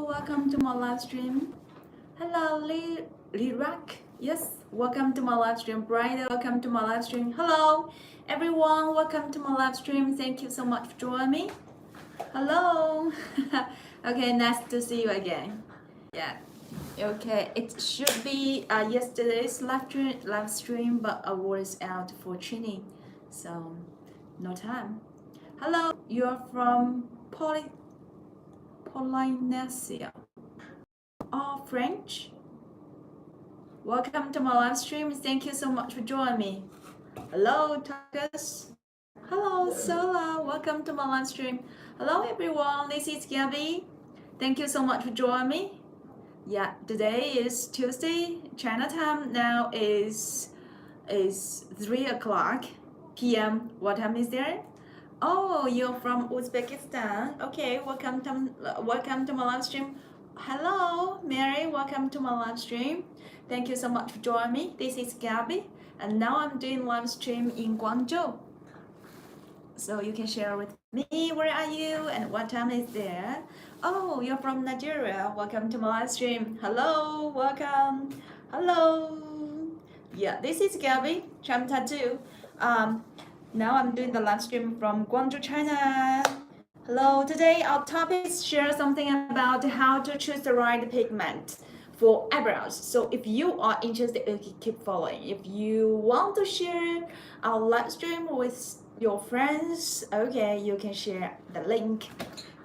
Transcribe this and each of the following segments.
Hello, welcome to my live stream. Hello, Lirak. Yes, welcome to my live stream. Brian, welcome to my live stream. Hello, everyone, welcome to my live stream. Thank you so much for joining me. Hello. Okay, nice to see you again. Yeah. Okay, it should be yesterday's live stream, but I was out for training, so no time. Hello, you're from Polynesia. Oh, French. Welcome to my live stream. Thank you so much for joining me. Hello, Tuckus. Hello, Sola. Welcome to my live stream. Hello, everyone. This is Gabby. Thank you so much for joining me. Yeah, today is Tuesday, China time. Now is 3 o'clock p.m. What time is there? Oh, you're from Uzbekistan. Okay, welcome to my live stream. Hello, Mary. Welcome to my live stream. Thank you so much for joining me. This is Gabby, and now I'm doing live stream in Guangzhou. So you can share with me where are you and what time is there. Oh, you're from Nigeria. Welcome to my live stream. Hello, welcome. Hello. Yeah, this is Gabby, Charm Tattoo. Now I'm doing the live stream from Guangzhou, China. Hello, today our topic is share something about how to choose the right pigment for eyebrows. So if you are interested, you can keep following. If you want to share our live stream with your friends, okay, you can share the link.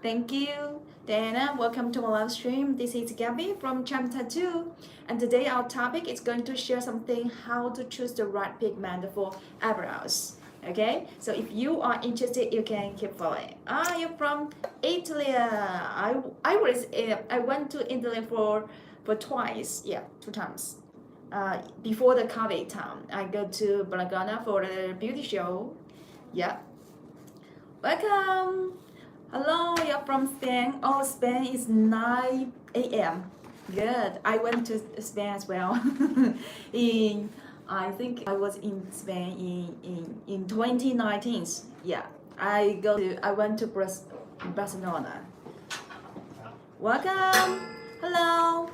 Thank you. Diana, welcome to my live stream. This is Gabby from Charm Tattoo. And today our topic is going to share something how to choose the right pigment for eyebrows. Okay, so if you are interested, you can keep following. You're from Italy. I went to Italy for twice. Yeah, 2 times. Before the COVID time, I go to Bologna for the beauty show. Yeah. Welcome. Hello, you're from Spain. Oh, Spain is 9 a.m. Good. I went to Spain as well. I think I was in Spain in 2019. Yeah, I went to Barcelona. Welcome. Hello.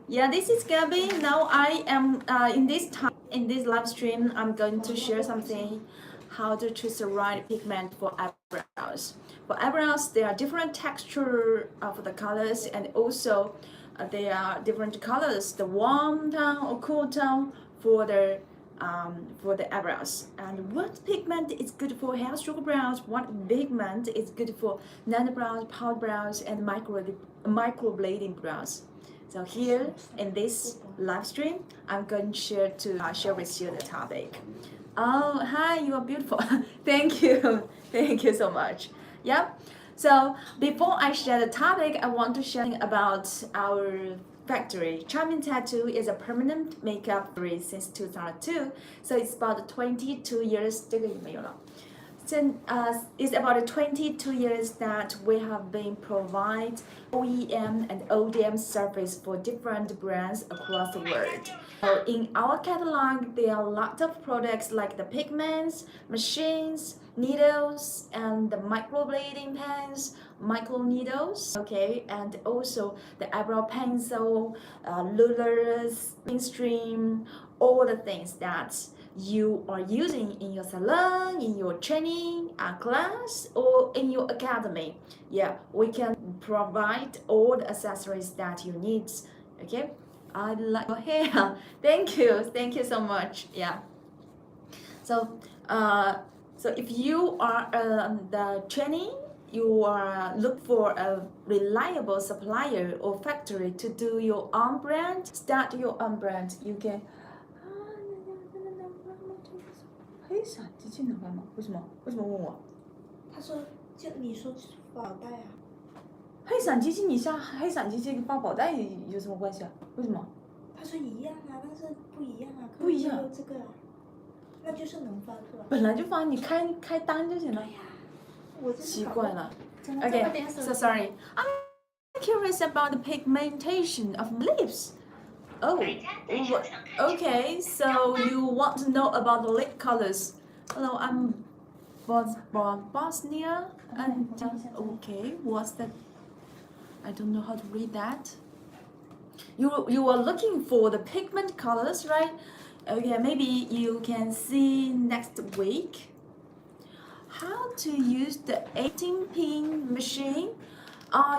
Yeah, this is Gabby. Now I am in this live stream. I'm going to share something how to choose the right pigment for eyebrows. For eyebrows, there are different texture for the colors, and also there are different colors, the warm tone or cool tone for the eyebrows. And what pigment is good for hair stroke brows, what pigment is good for nano brows, powder brows, and microblading brows. So here in this live stream, I'm going to share with you the topic. Oh, hi, you are beautiful. Thank you. Thank you so much. Yeah. So before I share the topic, I want to share about our factory. Charming Tattoo is a permanent makeup factory since 2002. So it's about 22 years. 这个也没有了。It's about 22 years that we have been provide OEM and ODM service for different brands across the world. So in our catalog, there are a lot of products like the pigments, machines, needles, and the microblading pens, micro needles, okay, and also the eyebrow pencil, rulers, mainstream, all the things that you are using in your salon, in your training class, or in your academy. Yeah, we can provide all the accessories that you need. Okay, I like your hair. Thank you so much. Yeah. So if you are the training, you are look for a reliable supplier or factory to do your own brand, start your own brand. You can. 黑闪机器能干嘛？为什么问我？他说，就你说宝袋啊。黑闪机器，你像黑闪机器放宝袋有什么关系啊？为什么？他说一样啊，但是不一样啊。不一样。这个啊，那就是能发出来。本来就发，你开单就行了。对呀，我真奇怪了。Okay, so sorry. I'm curious about the pigmentation of lips. Oh, okay. So you want to know about the lip colors? Hello, I'm Bosnia, and okay, what's that? I don't know how to read that. You are looking for the pigment colors, right? Okay, maybe you can see next week how to use the 18-pin machine.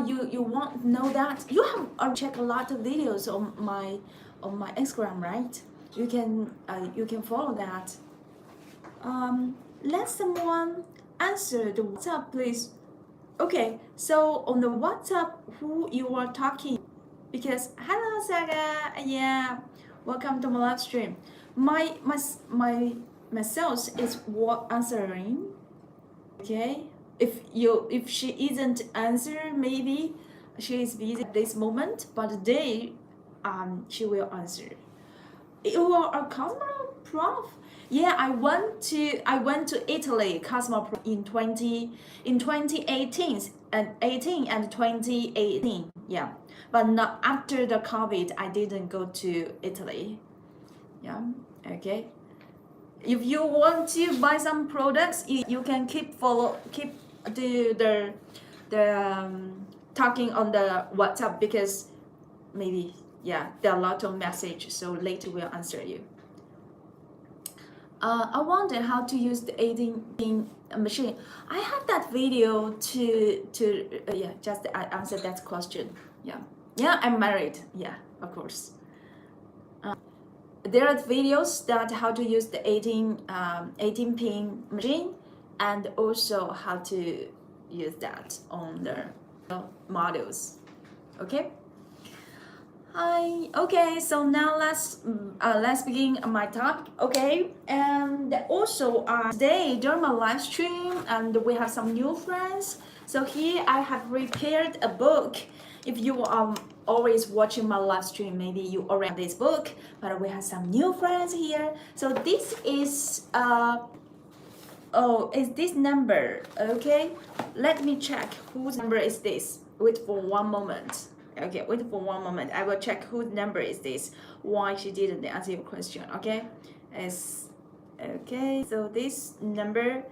You want to know that? You have checked a lot of videos on my Instagram, right? You can follow that. Let someone answer the WhatsApp, please. Okay, so on the WhatsApp, who you are talking? Because hello Saga, yeah, welcome to my live stream. My sales is what answering. Okay, if she isn't answer, maybe she is busy at this moment, but today she will answer. You are a Cosmo prof? Yeah, I went to Italy Cosmo prof in 2018 and 2018. Yeah, but not after the COVID. I didn't go to Italy. Yeah, okay. If you want to buy some products, you can keep the talking on the WhatsApp, because maybe, yeah, there are a lot of messages, so later we'll answer you. I wonder how to use the 18-pin machine. I have that video to yeah, just I answer that question. Yeah, I'm married. Yeah, of course. There are videos that how to use the 18-pin machine, and also how to use that on the models. Okay. Hi. Okay, so now let's begin my talk. Okay, and also today during my live stream, and we have some new friends. So here I have prepared a book. If you are always watching my live stream, maybe you already have this book, but we have some new friends here. So this is is this number? Okay, let me check whose number is this. Wait for one moment. Okay, wait for one moment. I will check whose number is this. Why she didn't answer your question? Okay, okay. So this number,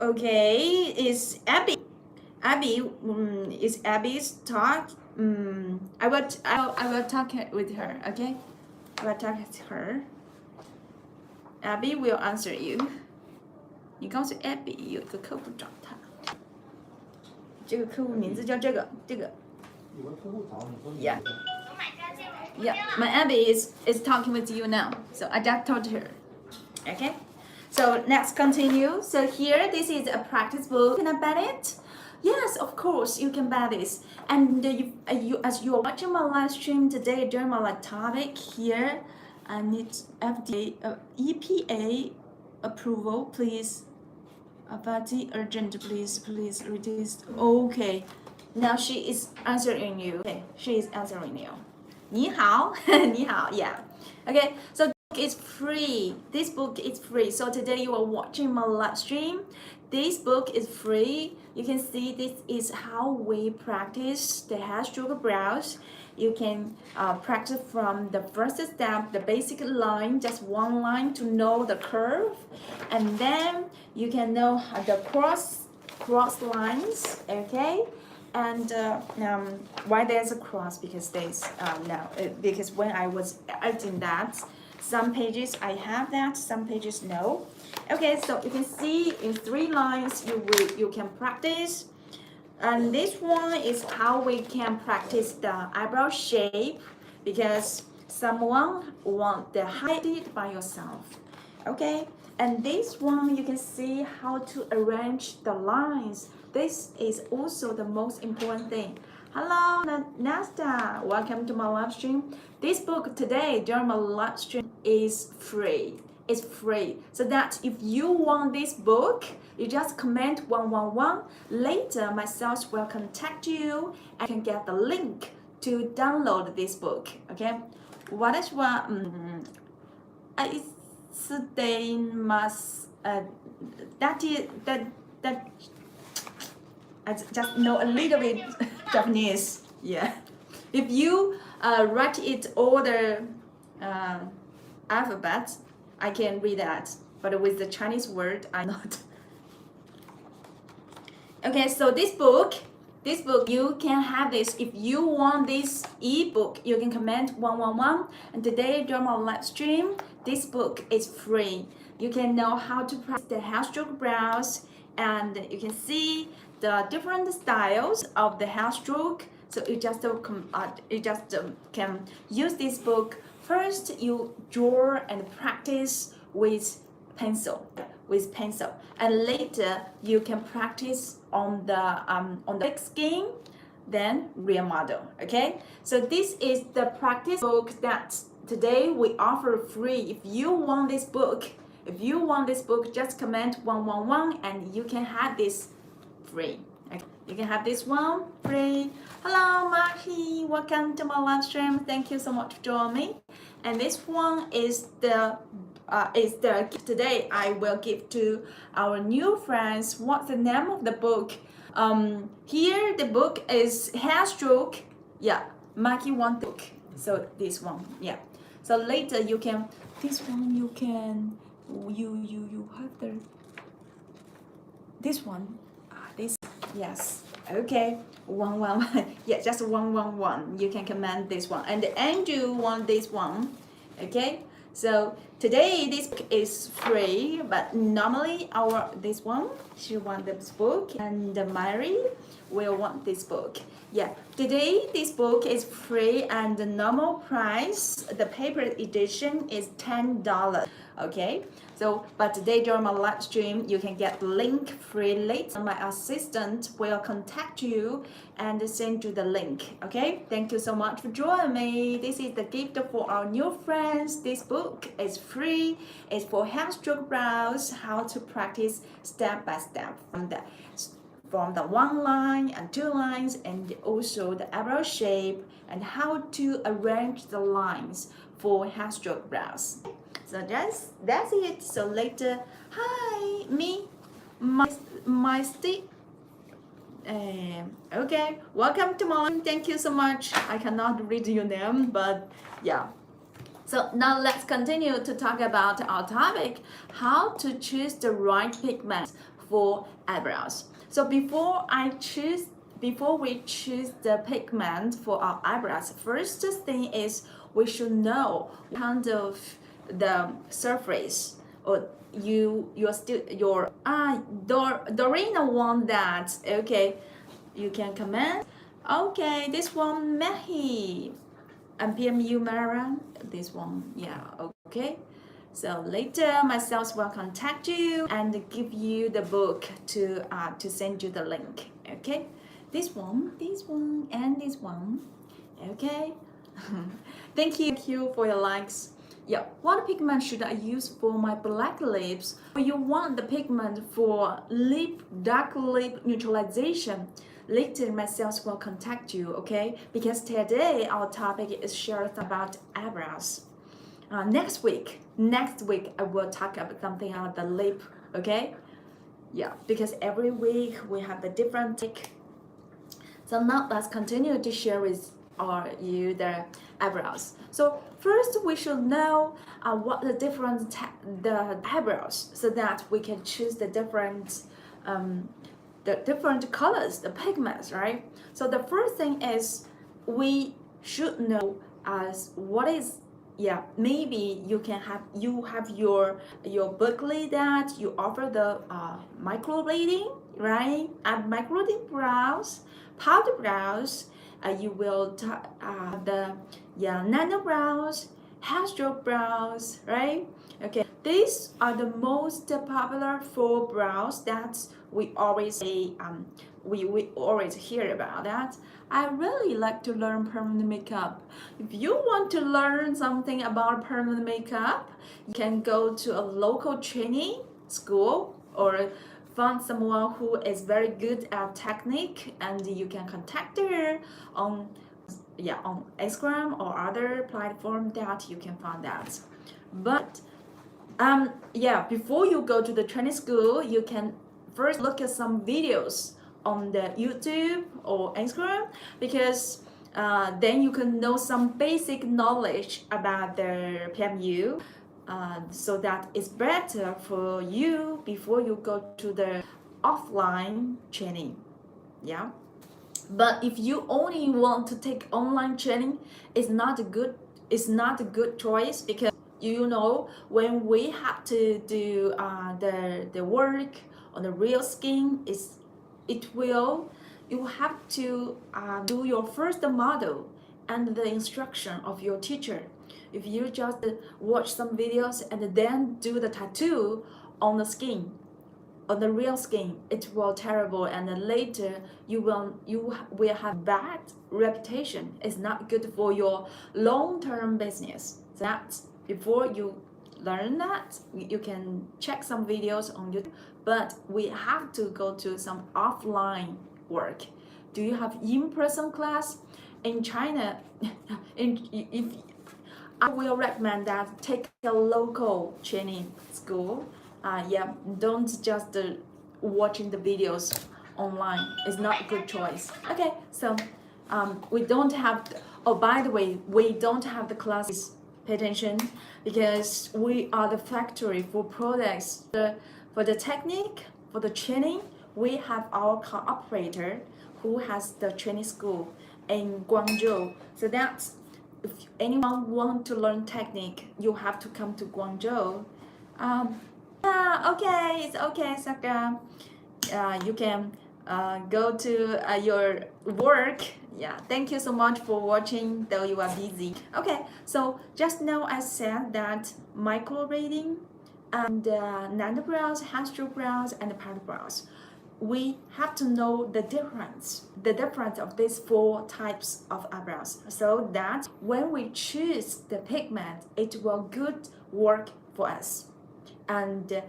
okay, is Abby. Abby, is Abby's talk. I will talk with her. Okay, I will talk with her. Abby will answer you. 你告诉 Abby 有一个客户找他，这个客户名字叫这个。有个客户找你说你。Yeah. Yeah, my Abby is talking with you now. So I just told her. Okay. So let's continue. So here, this is a practice book. Can I buy it? Yes, of course you can buy this. And you as you are watching my live stream today during my live topic here, I need FDA, EPA approval, please. Abati urgent, please reduce. Okay. Now she is answering you. Okay, she is answering you. 你好，你好, yeah. Okay, so it's free. This book is free. So today you are watching my live stream. This book is free. You can see this is how we practice the hair stroke brows. You can practice from the first step, the basic line, just one line to know the curve, and then you can know the cross lines. Okay. And why there's a cross? Because there's because when I was editing that, some pages I have that, some pages no. Okay, so you can see in 3 lines you can practice, and this one is how we can practice the eyebrow shape, because someone want the hide it by yourself. Okay, and this one you can see how to arrange the lines. This is also the most important thing. Hello, Nasta. Welcome to my live stream. This book today during my live stream is free. It's free. So that if you want this book, you just comment 111. Later, my sales will contact you and you can get the link to download this book. Okay. What is what? They must. That. I just know a little bit Japanese. Yeah. If you write it all the alphabet, I can read that. but with the Chinese word, I'm not. Okay, so this book, you can have this. If you want this ebook, you can comment 111. And today during our live stream, this book is free. You can know how to practice the hand stroke brows, and you can see the different styles of the hand stroke. So you just can use this book. First, you draw and practice with pencil, and later you can practice on the big skin, then real model. Okay, so this is the practice book that today we offer free. If you want this book, just comment 111 and you can have this free. Okay? You can have this one free. Hello Mahi, welcome to my live stream. Thank you so much for joining me. And this one is the gift today I will give to our new friends. What's the name of the book? Here the book is Hair Stroke. Yeah, Maki want the book. So this one, yeah. So later you can, this one you can, you have the, this one, this, yes, okay, 111, yeah, just 111. You can comment this one, and Andrew want this one, okay. So today this book is free, but normally this one, she want this book, and Mary will want this book. Yeah, today this book is free, and the normal price, the paper edition is $10. Okay, so but today during my live stream, you can get the link free. Later my assistant will contact you and send you the link. Okay, thank you so much for joining me. This is the gift for our new friends. This book is free. It's for hand stroke brows, how to practice step by step from the one line and two lines, and also the eyebrow shape and how to arrange the lines for hand stroke brows. So that's it. So later, hi, my stick. Okay, welcome to my. Thank you so much. I cannot read your name, but yeah. So now let's continue to talk about our topic, how to choose the right pigment for eyebrows. So before we choose the pigment for our eyebrows, first thing is we should know what kind of the surface, or Dorina want that. Okay, you can comment. Okay, this one Mehi and PMU Mara, this one, yeah, okay. So later myself will contact you and give you the book to send you the link. Okay, this one, and this one. Okay. Thank you for your likes. Yeah, what pigment should I use for my black lips? You want the pigment for dark lip neutralization. Later myself will contact you, okay? Because today our topic is shared about eyebrows. Next week I will talk about something about the lip, okay? Yeah, because every week we have the different topic. So now let's continue to share with you the eyebrows. So first we should know what the different eyebrows, so that we can choose the different colors, the pigments, right? So the first thing is we should know what is, yeah, maybe you have your Berkeley that you offer the microblading, right? And microblading brows, powder brows, you will the nano brows, hair stroke brows, right? Okay, these are the most popular 4 brows that we always say, we always hear about that. I really like to learn permanent makeup. If you want to learn something about permanent makeup, you can go to a local training school or find someone who is very good at technique, and you can contact her on Instagram or other platform that you can find that. But before you go to the training school, you can first look at some videos on the YouTube or Instagram, because then you can know some basic knowledge about the PMU. so that it's better for you before you go to the offline training. Yeah, but if you only want to take online training, it's not a good choice, because you know, when we have to do the work on the real skin, you have to do your first model and the instruction of your teacher. If you just watch some videos and then do the tattoo on the skin, on the real skin, it will terrible, and then later you will have bad reputation. It's not good for your long-term business. That before you learn that, you can check some videos on YouTube, but we have to go to some offline work. Do you have in-person class in China? If I will recommend that, take a local training school. Yeah, don't just watching the videos online. It's not a good choice. Okay, so we don't have. Oh, by the way, we don't have the classes. Pay attention, because we are the factory for products. For the technique, for the training, we have our car operator who has the training school in Guangzhou. So that's, if anyone want to learn technique, you have to come to Guangzhou. Okay, it's okay, Sakura. You can go to your work. Yeah, thank you so much for watching, though you are busy. Okay, so just now I said that microblading and nano brows, hashtag brows, and powder brows, we have to know the difference of these 4 types of eyebrows, so that when we choose the pigment, it will good work for us, and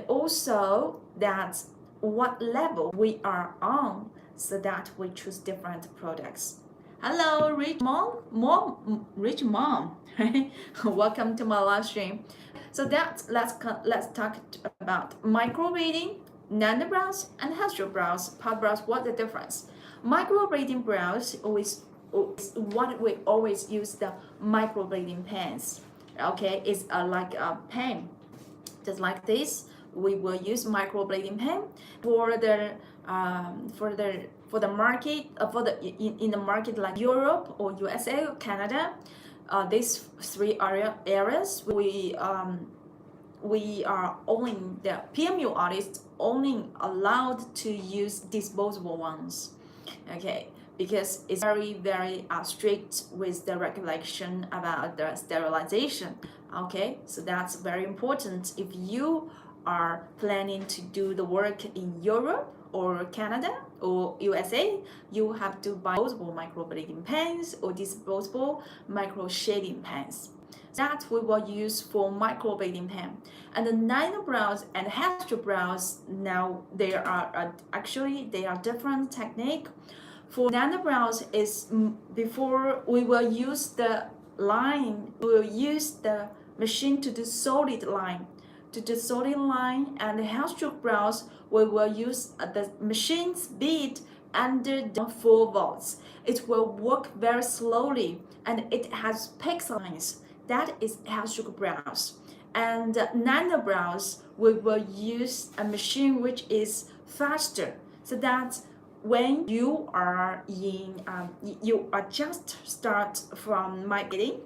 also that what level we are on, so that we choose different products. Hello, rich mom, rich mom. Welcome to my live stream. So let's talk about microblading, nano brows, and hashtag brows, powder brows. What the difference? Microblading brows is what we always use, the microblading pens. Okay, it's like a pen, just like this. We will use microblading pen for the market, in the market like Europe or USA or Canada. These 3 areas we are only, the PMU artists only allowed to use disposable ones. Okay, because it's very strict with the regulation about the sterilization. Okay, so that's very important. If you are planning to do the work in Europe or Canada or USA, you have to buy disposable microblading pens or disposable micro shading pens. That we will use for microblading pen. And the nano brows and hashtag brows, now they are different technique. For nano brows is before we will use the line, we will use the machine to do solid line. To the solid line, and the hashtag brows, we will use the machine speed under the 4 volts. It will work very slowly, and it has pixel lines. That is hashtag brows. And nano brows, we will use a machine which is faster, so that when you are just start from microblading,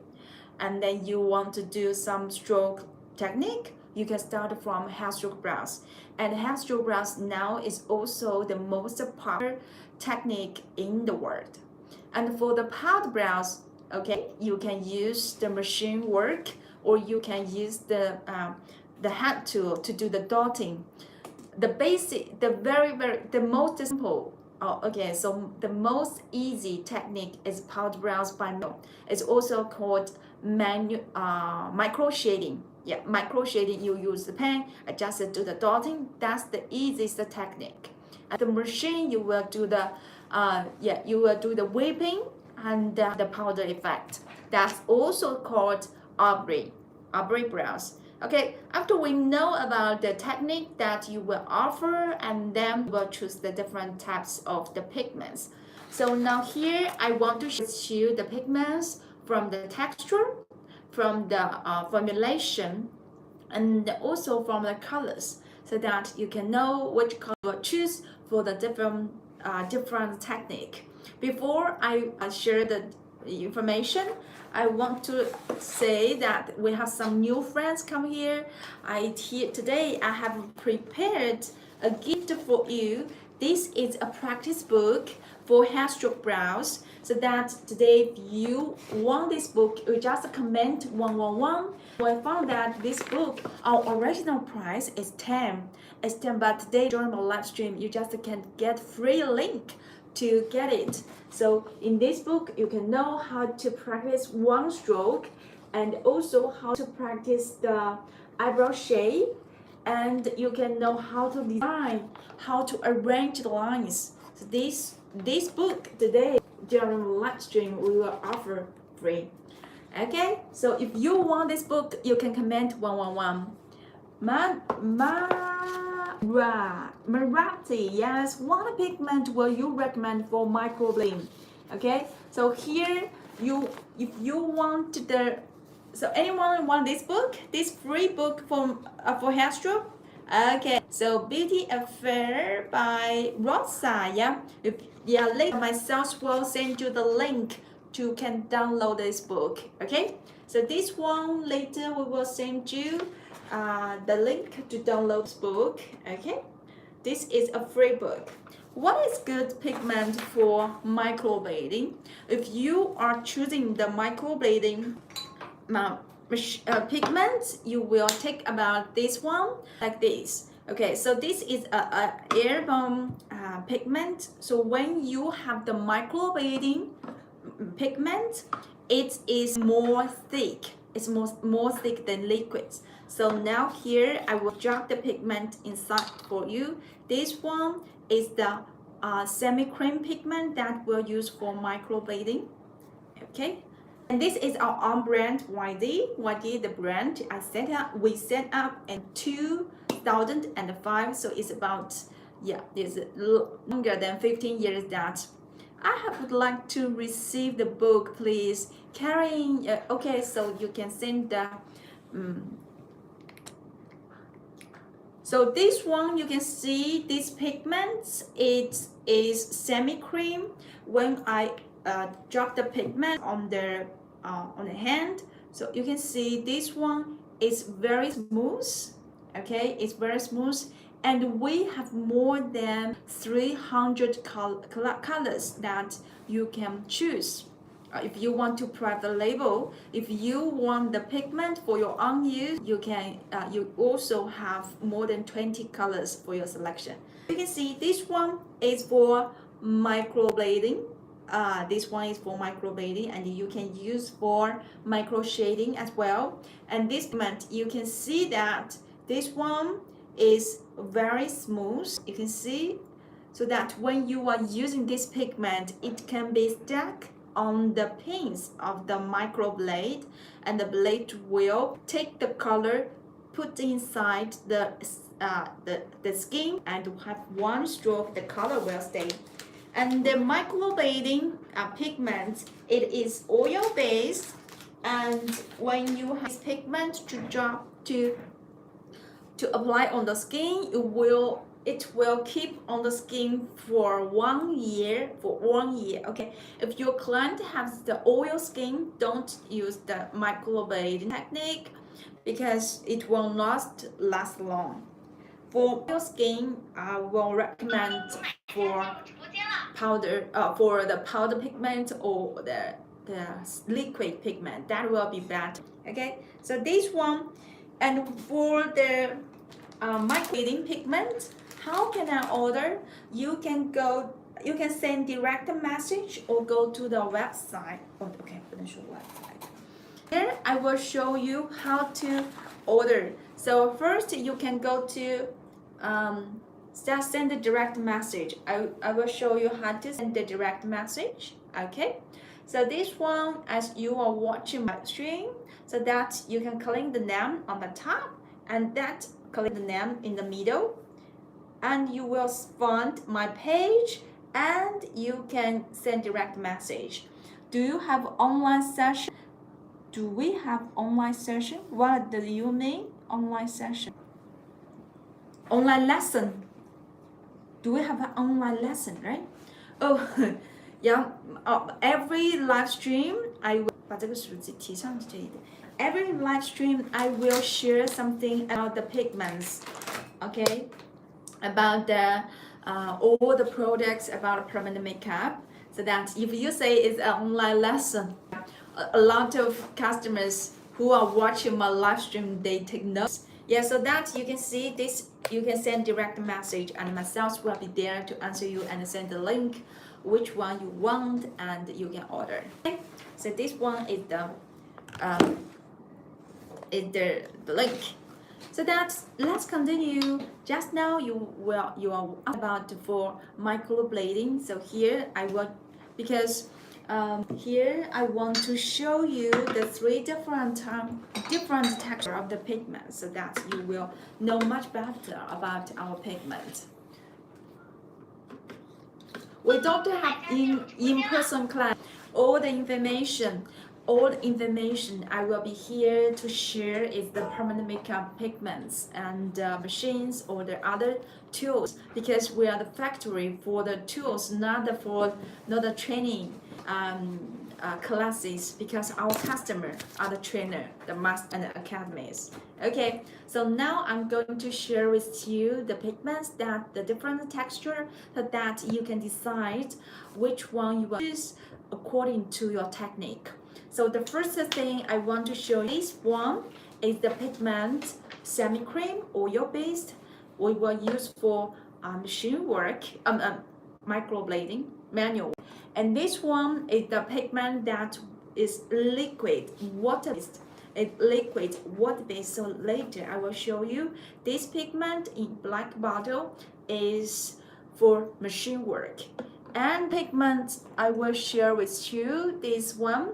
and then you want to do some stroke technique, you can start from hashtag brows. And hashtag brows now is also the most popular technique in the world. And for the powder brows, okay, you can use the machine work, or you can use the hand tool to do the dotting. The basic, the most simple. Okay, so the most easy technique is powder brows by manual. It's also called micro shading. Yeah, micro shading, you use the pen, just do the dotting. That's the easiest technique. At the machine, you will do the whipping and the powder effect. That's also called ombre brows. Okay, after we know about the technique that you will offer, and then we'll choose the different types of the pigments. So now here I want to show you the pigments from the texture, from the formulation and also from the colors, so that you can know which color to choose for the different technique. Before I share the information, I want to say that we have some new friends come here. Today I have prepared a gift for you. This is a practice book for hairstroke brows, so that today if you want this book, you just comment 111. I found that this book, our original price is 10. It's 10, but today during the live stream, you just can get free link to get it. So in this book, you can know how to practice one stroke, and also how to practice the eyebrow shape, and you can know how to design, how to arrange the lines. So this book today during the live stream we will offer free. Okay, so if you want this book, you can comment 111. Marathi, yes. What pigment will you recommend for microblading? Okay, so here if you want so anyone want this book, this free book for hairstroke? Okay, so Beauty Affair by Rosa. Yeah, later myself will send you the link to can download this book. Okay, so this one later we will send you the link to download this book. Okay, this is a free book. What is good pigment for microblading? If you are choosing the microblading pigment, you will take about this one like this. Okay, so this is a airborne pigment. So when you have the microblading pigment, it is more thick. It's more thick than liquids. So now here I will drop the pigment inside for you. This one is the semi-cream pigment that we'll use for microblading. Okay, and this is our own brand YD. YD the brand we set up in 2005. So it's about it's longer than 15 years that I would like to receive the book, please. Carrying okay, so you can send the so this one you can see this pigment, it is semi-cream. When I drop the pigment on the hand, so you can see this one is very smooth. Okay, it's very smooth, and we have more than 300 colors that you can choose. If you want to private label, if you want the pigment for your own use, you can. You also have more than 20 colors for your selection. You can see this one is for microblading. This one is for microblading, and you can use for micro shading as well. And this pigment, you can see that this one is very smooth. You can see, so that when you are using this pigment, it can be stuck on the pins of the microblade, and the blade will take the color, put inside the skin, and have one stroke, the color will stay. And the microblading pigment, it is oil based, and when you have this pigment to apply on the skin, it will keep on the skin for 1 year. Okay, if your client has the oil skin, don't use the microblading technique because it will not last long. For oil skin, I will recommend for powder for the powder pigment or the liquid pigment. That will be better. Okay, so this one. And for the microblading pigment, how can I order? You can send direct message or go to the website. Okay, website. Here I will show you how to order. So first you can go to just send the direct message. I will show you how to send the direct message. Okay, so this one, as you are watching my stream, so that you can click the name on the top, and that click the name in the middle, and you will find my page, and you can send direct message. Do you have online session? do we have online session? What do you mean online session? Online lesson. Do we have an online lesson, right? Oh, yeah. Every live stream, I will 把这个数字提上去这一点。Every live stream, I will share something about the pigments, okay? About the all the products about permanent makeup, so that if you say it's an online lesson, a lot of customers who are watching my live stream, they take notes. Yeah, so that you can see this, you can send direct message and my sales will be there to answer you and send the link which one you want and you can order. Okay? So this one is the link. So that's, let's continue. Just now you are about for microblading. So here I will, because here I want to show you the three different texture of the pigment, so that you will know much better about our pigment. We don't have in-person class. All the information I will be here to share is the permanent makeup pigments and machines or the other tools, because we are the factory for the tools, not the training classes, because our customer are the trainer, the master and the academies. Okay, so now I'm going to share with you the pigments, that the different texture, so that you can decide which one you will use according to your technique. So the first thing I want to show you, this one is the pigment semi-cream oil based. We will use for machine work, microblading, manual. And this one is the pigment that is liquid, water-based. It's liquid, water-based. So later I will show you this pigment in black bottle is for machine work. And pigment I will share with you, this one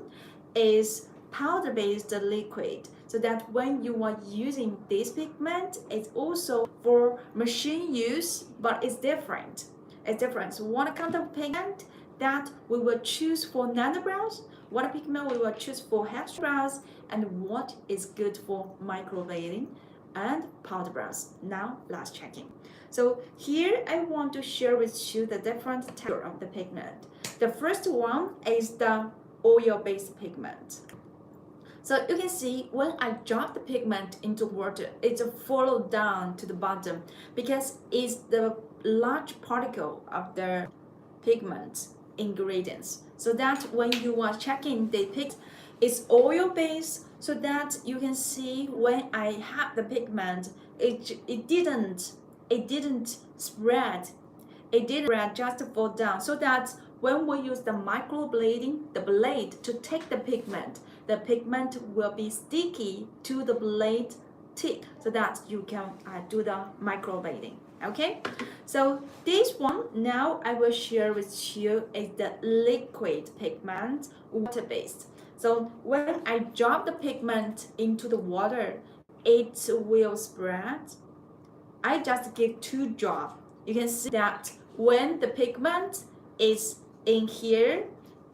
is powder-based liquid, so that when you are using this pigment, it's also for machine use, but it's different. It's different. So what kind of pigment that we will choose for nanobrows, what pigment we will choose for hair brows, and what is good for microblading and powder brows. Now let's check in. So here I want to share with you the different texture of the pigment. The first one is the oil-based pigment. So you can see when I drop the pigment into water, it follows down to the bottom, because it's the large particle of the pigment ingredients. So that when you are checking the pigment, it's oil-based, so that you can see when I have the pigment, it didn't spread. It didn't spread, just fall down, so that when we use the microblading, the blade to take the pigment will be sticky to the blade tip, so that you can do the microblading. Okay, so this one now I will share with you is the liquid pigment, water-based. So when I drop the pigment into the water, it will spread. I just give 2 drops. You can see that when the pigment is in here,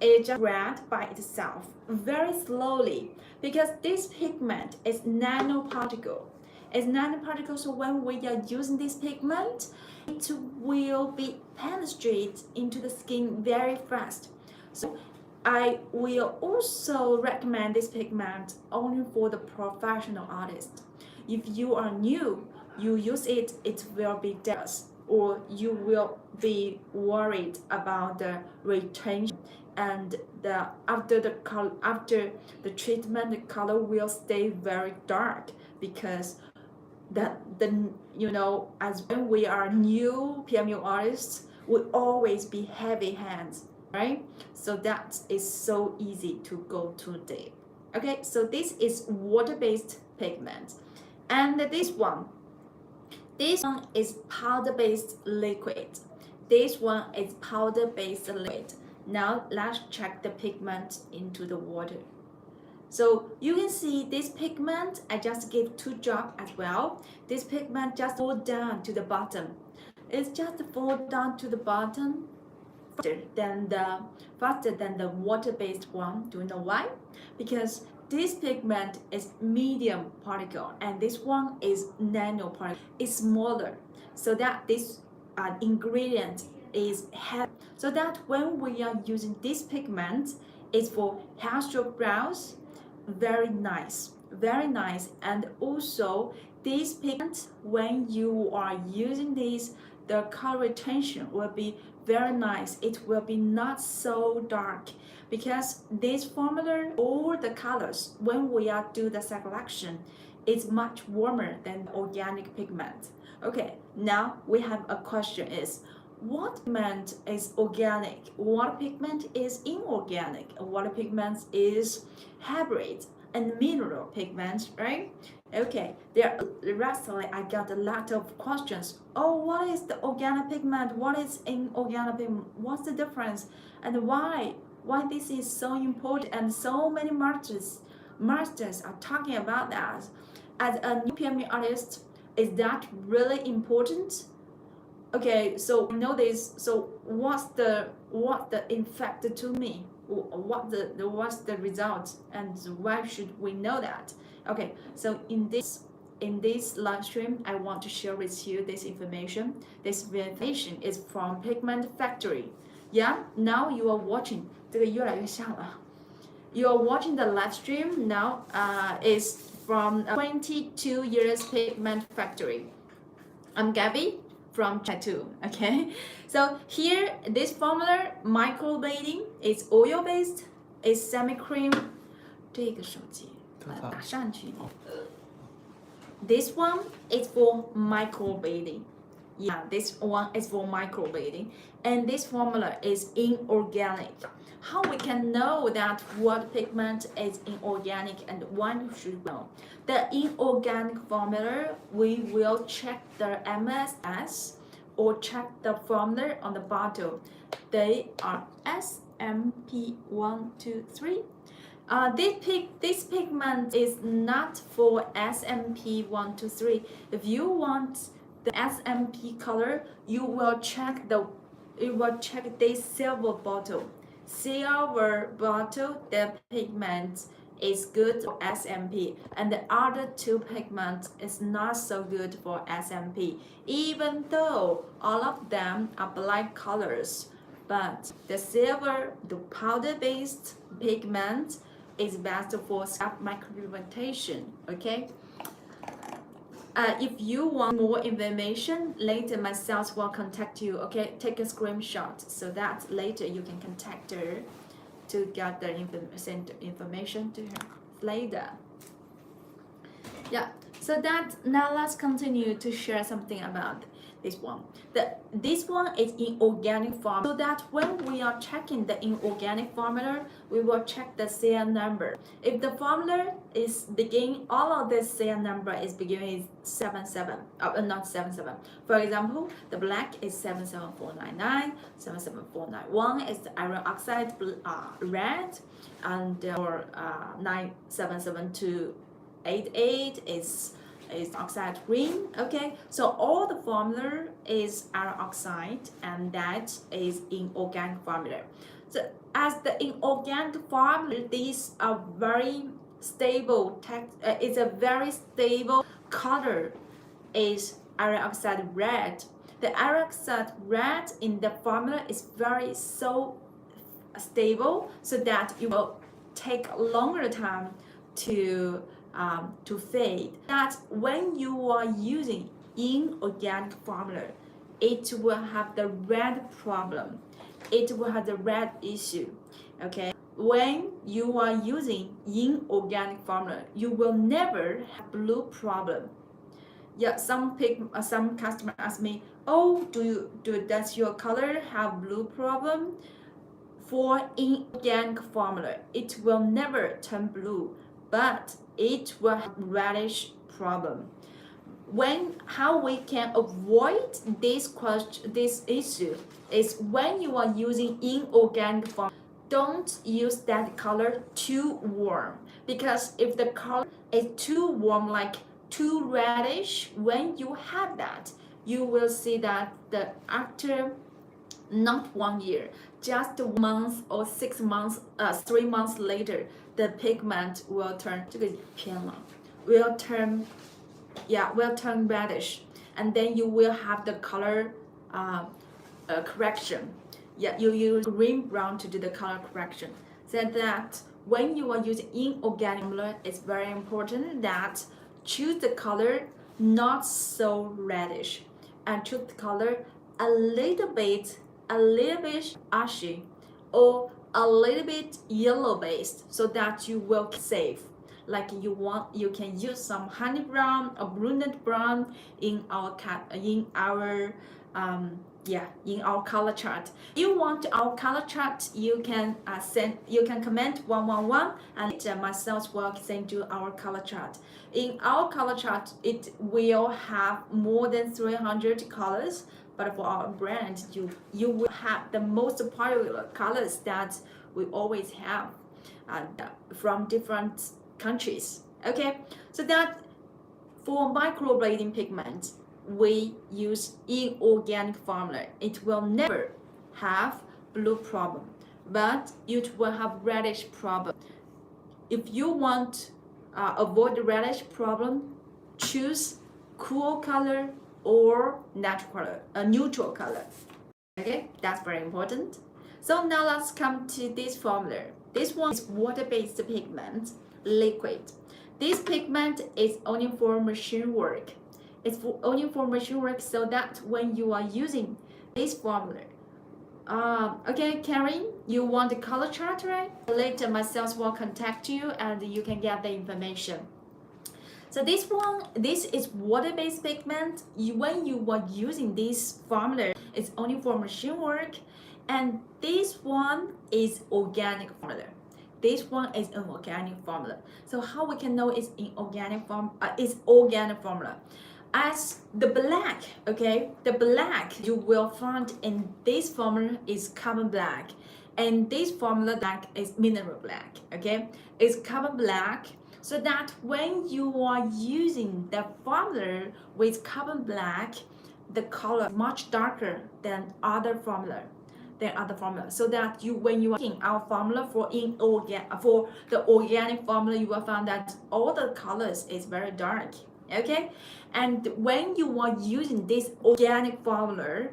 it just spread by itself very slowly, because this pigment is nanoparticle. It's nanoparticle, so when we are using this pigment, it will be penetrate into the skin very fast. So I will also recommend this pigment only for the professional artist. If you are new, you use it, it will be dangerous, or you will be worried about the retention, and after the treatment, the color will stay very dark, because as when we are new PMU artists, we always be heavy hands, right? So that is so easy to go too deep. Okay, so this is water-based pigment, and this one is powder-based liquid. This one is powder-based liquid. Now let's check the pigment into the water. So you can see this pigment, I just gave 2 drops as well. This pigment just fall down to the bottom. It's just fall down to the bottom faster than the water-based one. Do you know why? Because this pigment is medium particle and this one is nano particle. It's smaller, so that this ingredient is heavy. So that when we are using this pigment, it's for hair stroke brows, very nice, very nice. And also this pigment, when you are using this, the color retention will be very nice. It will be not so dark, because this formula, all the colors, when we are do the selection, it's much warmer than organic pigment. Okay, now we have a question is, what pigment is organic? What pigment is inorganic? What pigment is hybrid and mineral pigment, right? Okay, recently I got a lot of questions. Oh, what is the organic pigment? What is inorganic pigment? What's the difference? And why this is so important? And so many masters are talking about that. As a new PME artist, is that really important? Okay, so I know this. So what's the effect to me? What's the result, and why should we know that? Okay, so in this live stream, I want to share with you this information. This information is from Pigment Factory. Yeah, now you are watching. 这个越来越像了。You are watching the live stream now. Is from 22 years Pigment Factory. I'm Gabby from Tattoo. Okay, so here this formula, microblading, is oil based, is semi cream. 这个手机打上去。This one is for microblading. Yeah, this one is for microblading, and this formula is inorganic. How we can know that what pigment is inorganic and one should know? The inorganic formula, we will check the MSS or check the formula on the bottle. They are SMP123. This pigment is not for SMP123. If you want the SMP color, you will check this silver bottle. Silver bottle, the pigment is good for SMP, and the other two pigments is not so good for SMP, even though all of them are black colors. But the silver, the powder-based pigment, is best for scalp micropigmentation. Okay. If you want more information, later my sales will contact you. Okay, take a screenshot so that later you can contact her to get the send information to her later. Yeah, so that now let's continue to share something about this one. This one is inorganic formula, so that when we are checking the inorganic formula, we will check the CN number. If the formula is beginning, all of this CN number is beginning with 77, not 77. For example, the black is 77499, 77491 is the iron oxide red, and 9772288 is oxide green. Okay, so all the formula is iron oxide, and that is inorganic formula. So as the inorganic formula, these are very stable it's a very stable color, is iron oxide red. The iron oxide red in the formula is very so stable, so that it will take a longer time to fade. That when you are using inorganic formula, it will have the red problem. It will have the red issue. Okay, when you are using inorganic formula, you will never have blue problem. Yeah, some customer ask me, oh, does your color have blue problem? For inorganic formula, it will never turn blue, but it will have reddish problem. How we can avoid this issue is when you are using inorganic formula, don't use that color too warm, because if the color is too warm, like too reddish, when you have that, you will see that after not 1 year, just 1 month or 6 months, 3 months later, the pigment will turn, 这个偏了, will turn reddish, and then you will have the color correction. Yeah, you use green brown to do the color correction. So that when you are using inorganic formula, it's very important that choose the color not so reddish, and choose the color a little bit ashy or a little bit yellow based, so that you will save. Like you can use some honey brown or brunette brown in our in our color chart. If you want our color chart, you can comment 111, and myself will send you our color chart. In our color chart, it will have more than 300 colors, but for our brand, you will have the most popular colors that we always have from different countries. Okay, so that for microblading pigment, we use inorganic formula. It will never have blue problem, but it will have reddish problem. If you want avoid the reddish problem, choose cool color or neutral color. Okay, that's very important. So now let's come to this formula. This one is water-based pigment, liquid. This pigment is only for machine work. It's only for machine work, so that when you are using this formula, okay, Karen, you want the color chart, right? Later, my sales will contact you, and you can get the information. So this is water-based pigment. When you are using this formula, it's only for machine work, and this one is organic formula. This one is an organic formula. So how we can know it's in organic form? It's organic formula. As the black, okay, the black you will find in this formula is carbon black, and this formula black is mineral black. Okay, it's carbon black. So that when you are using the formula with carbon black, the color much darker than other formula. So that when you are in our formula for the organic formula, you will find that all the colors is very dark. Okay, and when you are using this organic formula,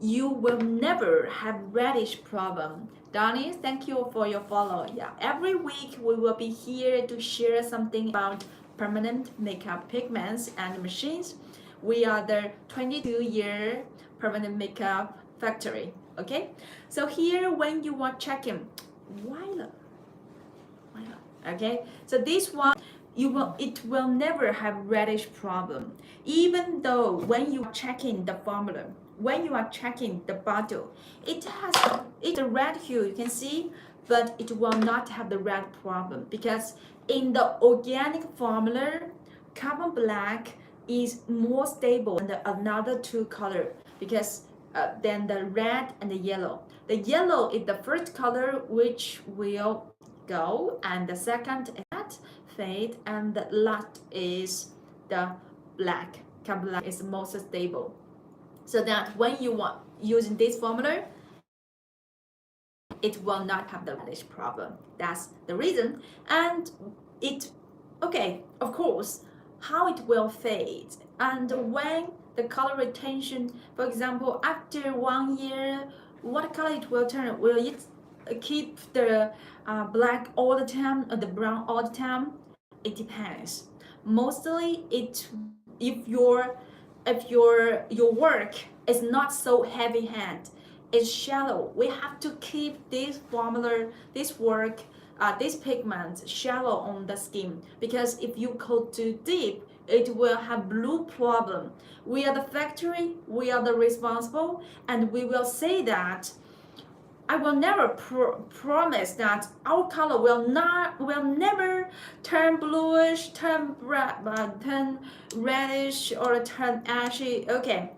you will never have reddish problem. Donnie, thank you for your follow. Yeah, every week we will be here to share something about permanent makeup pigments and machines. We are the 22-year permanent makeup factory. Okay, so here when you are checking Violet, okay, so this one it will never have reddish problem, even though when you are checking the formula, when you are checking the bottle, it's a red hue, you can see, but it will not have the red problem, because in the organic formula, carbon black is more stable than another two color, because then the red and the yellow. The yellow is the first color which will go, and the second is that fade, and the last is the black. Carbon black is the most stable. So that when you are using this formula, it will not have the reddish problem. That's the reason. And of course, how it will fade, and when the color retention, for example, after 1 year, what color it will turn? Will it keep the black all the time or the brown all the time? It depends. Mostly, if your work is not so heavy hand, it's shallow, we have to keep this formula, this work, this pigment shallow on the skin, because if you coat too deep, it will have blue problem. We are the factory, we are the responsible, and we will say that I will never promise that our color will never turn bluish, turn reddish, or turn ashy. Okay,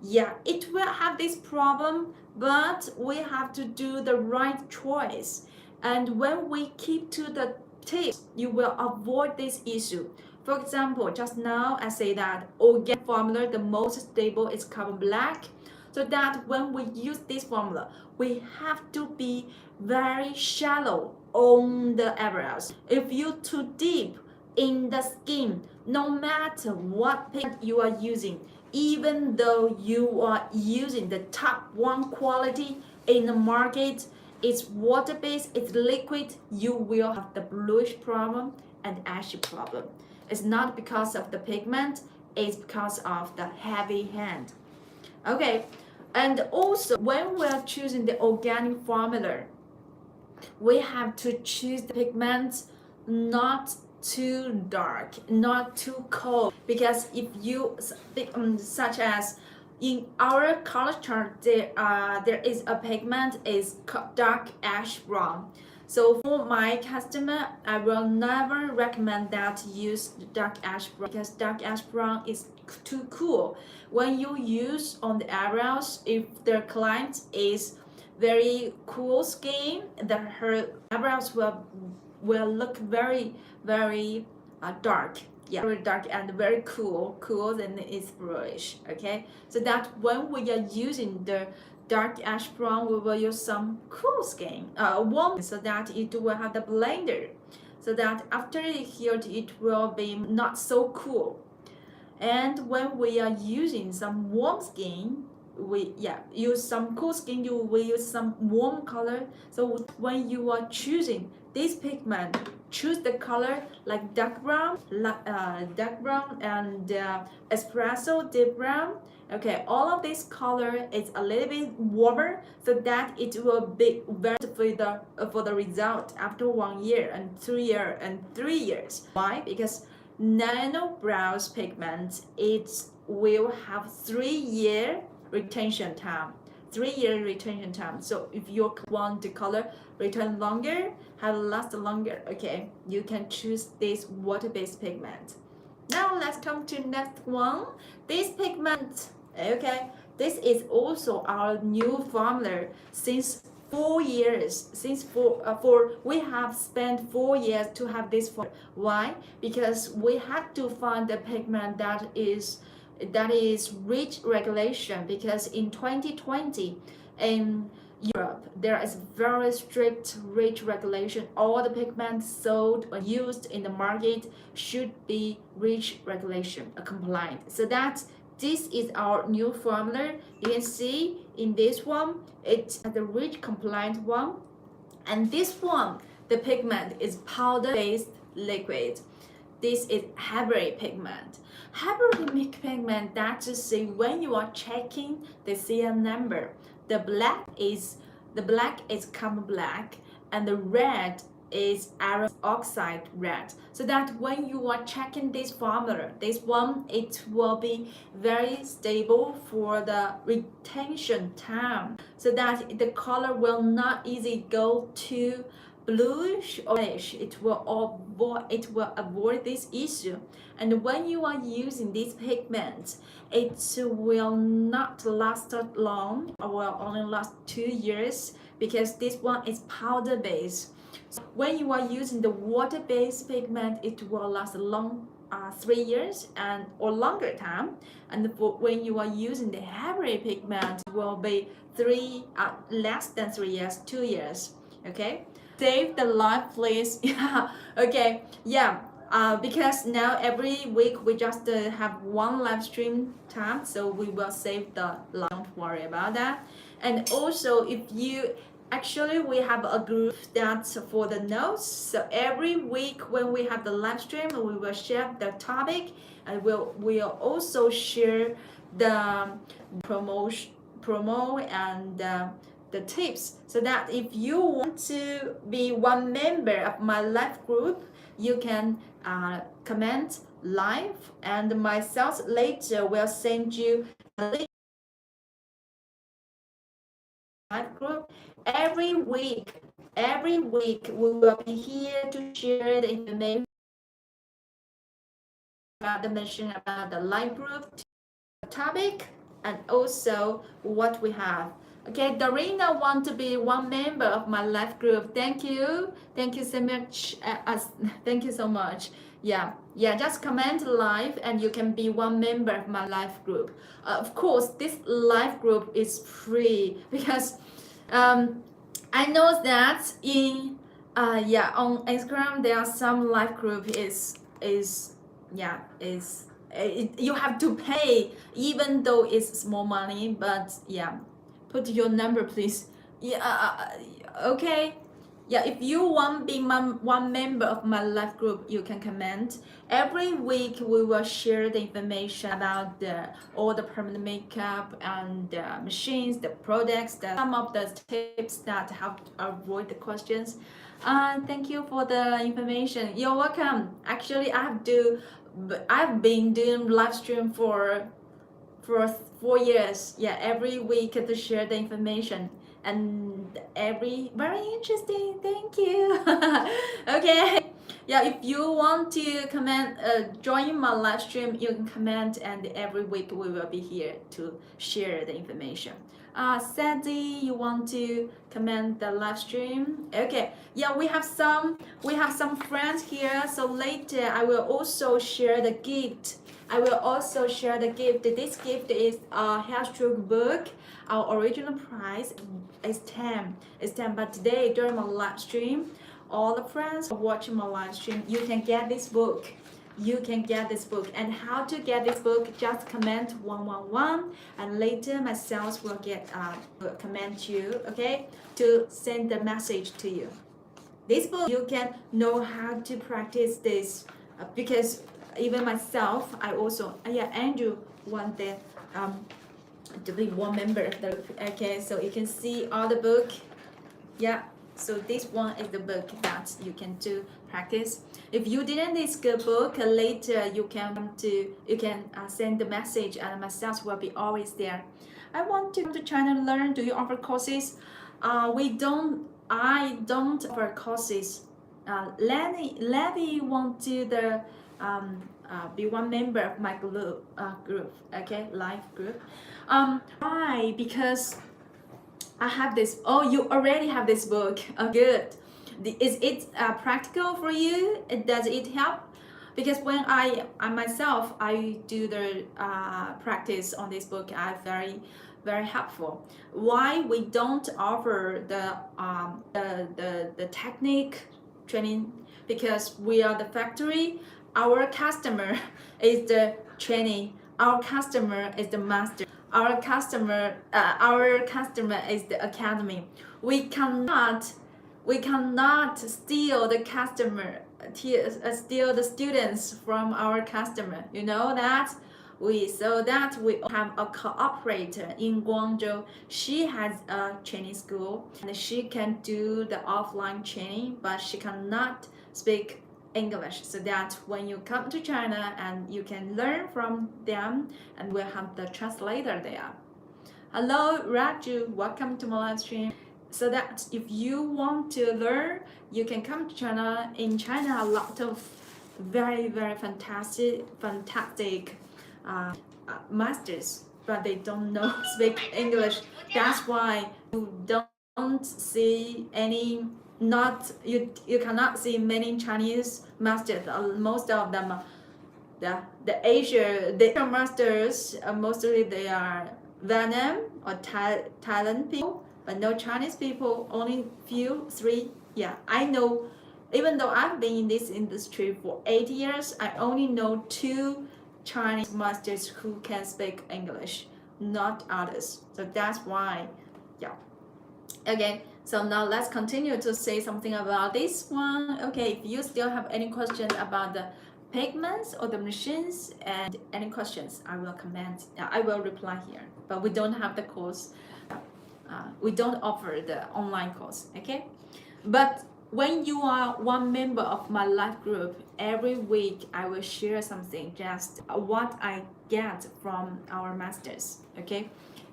yeah, it will have this problem, but we have to do the right choice. And when we keep to the tips, you will avoid this issue. For example, just now I say that organic formula, the most stable is carbon black. So that when we use this formula, we have to be very shallow on the eyebrows. If you too deep in the skin, no matter what pigment you are using, even though you are using the top one quality in the market, it's water-based, it's liquid, you will have the bluish problem and ashy problem. It's not because of the pigment, it's because of the heavy hand. Okay, and also when we are choosing the organic formula, we have to choose the pigments not too dark, not too cold, because if you such as in our color chart, there is a pigment is dark ash brown. So for my customer, I will never recommend that to use dark ash brown, because dark ash brown is too cool. When you use on the eyebrows, if the client is very cool skin, that her eyebrows will look very dark, yeah, very dark and very cool, then it's bluish. Okay, so that when we are using the dark ash brown, we will use some cool skin, warm, so that it will have the blender, so that after it healed, it will be not so cool. And when we are using some warm skin, we use some cool skin, you will use some warm color. So when you are choosing this pigment, choose the color like dark brown, and espresso deep brown. Okay, all of this color is a little bit warmer, so that it will be very for the result after 1 year and 2 years and 3 years. Why? Because nano brows pigment, it will have 3-year retention time. 3-year retention time. So if you want the color return longer, have last longer, okay, you can choose this water-based pigment. Now let's come to next one. This pigment, okay, this is also our new formula since 4 years. We have spent 4 years to have this formula. Why? Because we had to find the pigment that is REACH regulation, because in 2020 in Europe there is very strict REACH regulation. All the pigments sold or used in the market should be REACH regulation compliant. So that this is our new formula. You can see in this one, it's the REACH compliant one, and this one, the pigment is powder based liquid. This is hybrid pigment. Hybrid pigment, that to say when you are checking the CN number, the black is common black, and the red is iron oxide red. So that when you are checking this formula, this one, it will be very stable for the retention time, so that the color will not easily go to bluish or orange. It will avoid this issue. And when you are using this pigment, it will not last long, or will only last 2 years, because this one is powder based. So when you are using the water based pigment, it will last long 3 years or longer time. And when you are using the hybrid pigment, it will be less than 3 years, 2 years. Okay, save the life, please. Okay, yeah. Because now every week we just have one live stream time, so we will save the life. Don't worry about that. And also, if you actually, we have a group that's for the notes. So every week when we have the live stream, we will share the topic, and we'll also share the promo and the tips, so that if you want to be one member of my live group, you can comment live, and myself later will send you a link live group. Every week we will be here to share the information about the mission, about the live group topic, and also what we have. Okay, Dorina want to be one member of my live group. Thank you so much. Thank you so much. Yeah, just comment live and you can be one member of my live group. Of course, this live group is free because I know that in on Instagram there are some live group you have to pay even though it's small money, but yeah, put your number please. Okay. If you want to be one member of my live group, you can comment. Every week we will share the information about all the permanent makeup and the machines, the products, some of the tips that help avoid the questions. Thank you for the information. You're welcome. Actually, I've been doing live stream for 4 years. Every week to share the information and very interesting. Thank you. Okay. If you want to comment, join my live stream, you can comment, and every week we will be here to share the information. Sadie, you want to comment the live stream? Okay. We have some friends here, so later I will also share the gift. This gift is a hairstroke book. Our original price is 10. But today during my live stream, all the friends watching my live stream, you can get this book. And how to get this book? Just comment 111, and later my sales will comment you, okay, to send the message to you. This book you can know how to practice this because even myself, I also Andrew wanted to be one member of the group. Okay, so you can see all the book. So this one is the book that you can do practice. If you didn't this good book, later you can send the message and my sales will be always there. I want to come to China to learn. Do you offer courses? I don't offer courses. Levy want to be one member of my group, okay, live group. Why? Because I have this. Oh, you already have this book. Good. Is it practical for you? Does it help? Because when I myself do the practice on this book, I very helpful. Why we don't offer the technique training? Because we are the factory. Our customer is the training. Our customer is the master. Our customer is the academy. We cannot steal the customer, steal the students from our customer. You know that. We have a cooperator in Guangzhou. She has a training school and she can do the offline training, but she cannot speak English, so that when you come to China and you can learn from them, and we'll have the translator there. Hello Raju, welcome to my live stream. So that if you want to learn, you can come to China. In China, a lot of very fantastic masters, but they don't know speak English. That's why you don't see any. You cannot see many Chinese masters. Most of them, the Asian masters, mostly they are Vietnam or Thailand people, but no Chinese people. Only few, 3. I know. Even though I've been in this industry for 8 years, I only know 2 Chinese masters who can speak English, not others. So that's why, Okay. So now let's continue to say something about this one. Okay, if you still have any questions about the pigments or the machines and any questions, I will comment. I will reply here. But we don't have the course. We don't offer the online course. Okay, but when you are one member of my live group, every week I will share something, just what I get from our masters. Okay,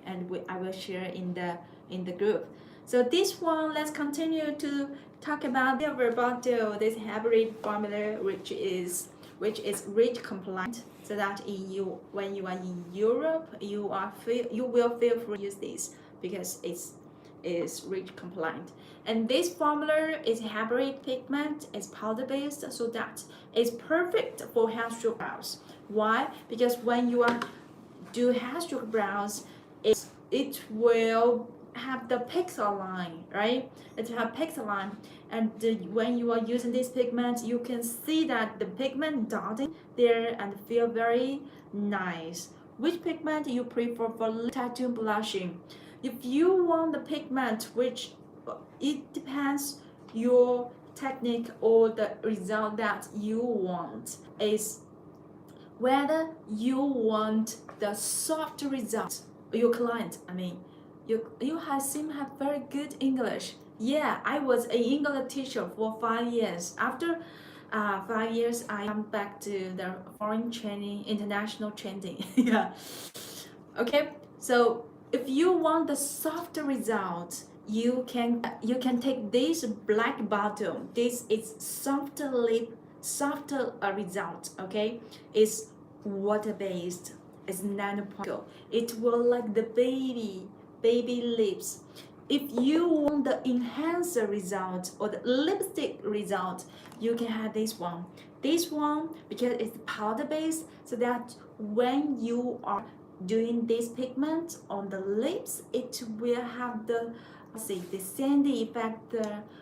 and I will share in the group. So this one, let's continue to talk about the rebuttal, this hybrid formula, which is REACH compliant, so that when you are in Europe, you will feel free to use this because it's REACH compliant. And this formula is hybrid pigment, it's powder based, so that it's perfect for hair stroke brows. Why? Because when you are do hair stroke brows, it will have the pixel line, right? It have pixel line, and when you are using this pigment, you can see that the pigment dotting there and feel very nice. Which pigment you prefer for tattoo blushing? If you want the pigment, which it depends your technique or the result that you want, is whether you want the soft result. Your client, I mean, you seem to have very good English. Yeah, I was an English teacher for 5 years. After 5 years, I come back to the foreign training, international training. Yeah. Okay. So if you want the soft result, you can take this black bottom. This is soft result. Okay, it's water based. It's nanoparticle. It will like the baby lips. If you want the enhancer result or the lipstick result, you can have this one. This one, because it's powder based, so that when you are doing this pigment on the lips, it will have the sandy effect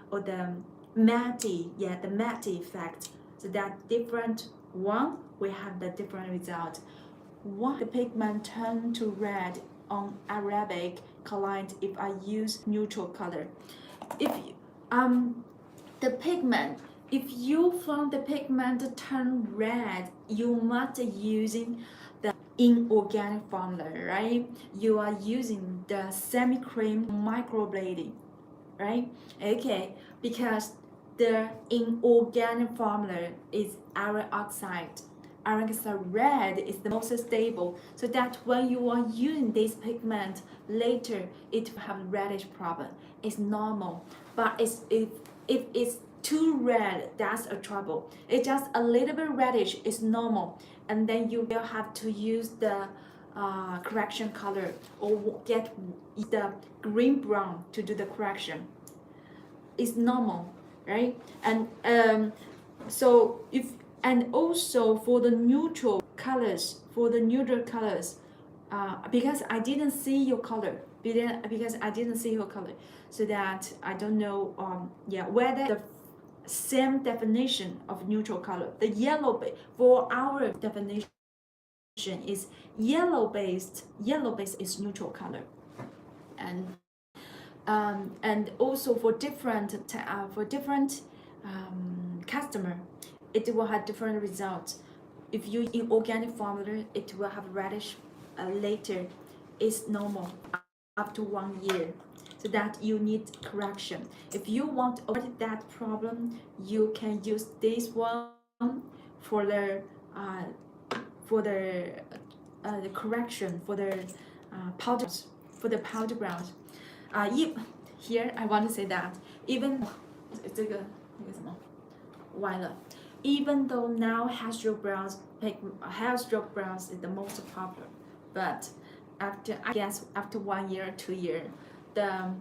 or the matte, the matte effect. So that different one will have the different result. Why the pigment turn to red on Arabic client if I use neutral color? If the pigment, if you found the pigment turn red, you must using the inorganic formula, right? You are using the semi-cream microblading, right? Okay, because the inorganic formula is iron oxide. Iron oxide red is the most stable, so that when you are using this pigment later, it will have reddish problem. It's normal, but if it's too red, that's a trouble. It's just a little bit reddish, it's normal, and then you will have to use the correction color or get the green brown to do the correction. It's normal, right? And so if and also for the neutral colors, because I didn't see your color, so that I don't know whether the same definition of neutral color. The yellow for our definition is yellow based is neutral color, and also for different customer, it will have different results. If you in organic formula, it will have reddish later. It's normal up to 1 year, so that you need correction. If you want to avoid that problem, you can use this one for the correction for the powders, for the powder browns. Here I want to say that even even though now hair stroke browns is the most popular, but after 1 year or 2 years, the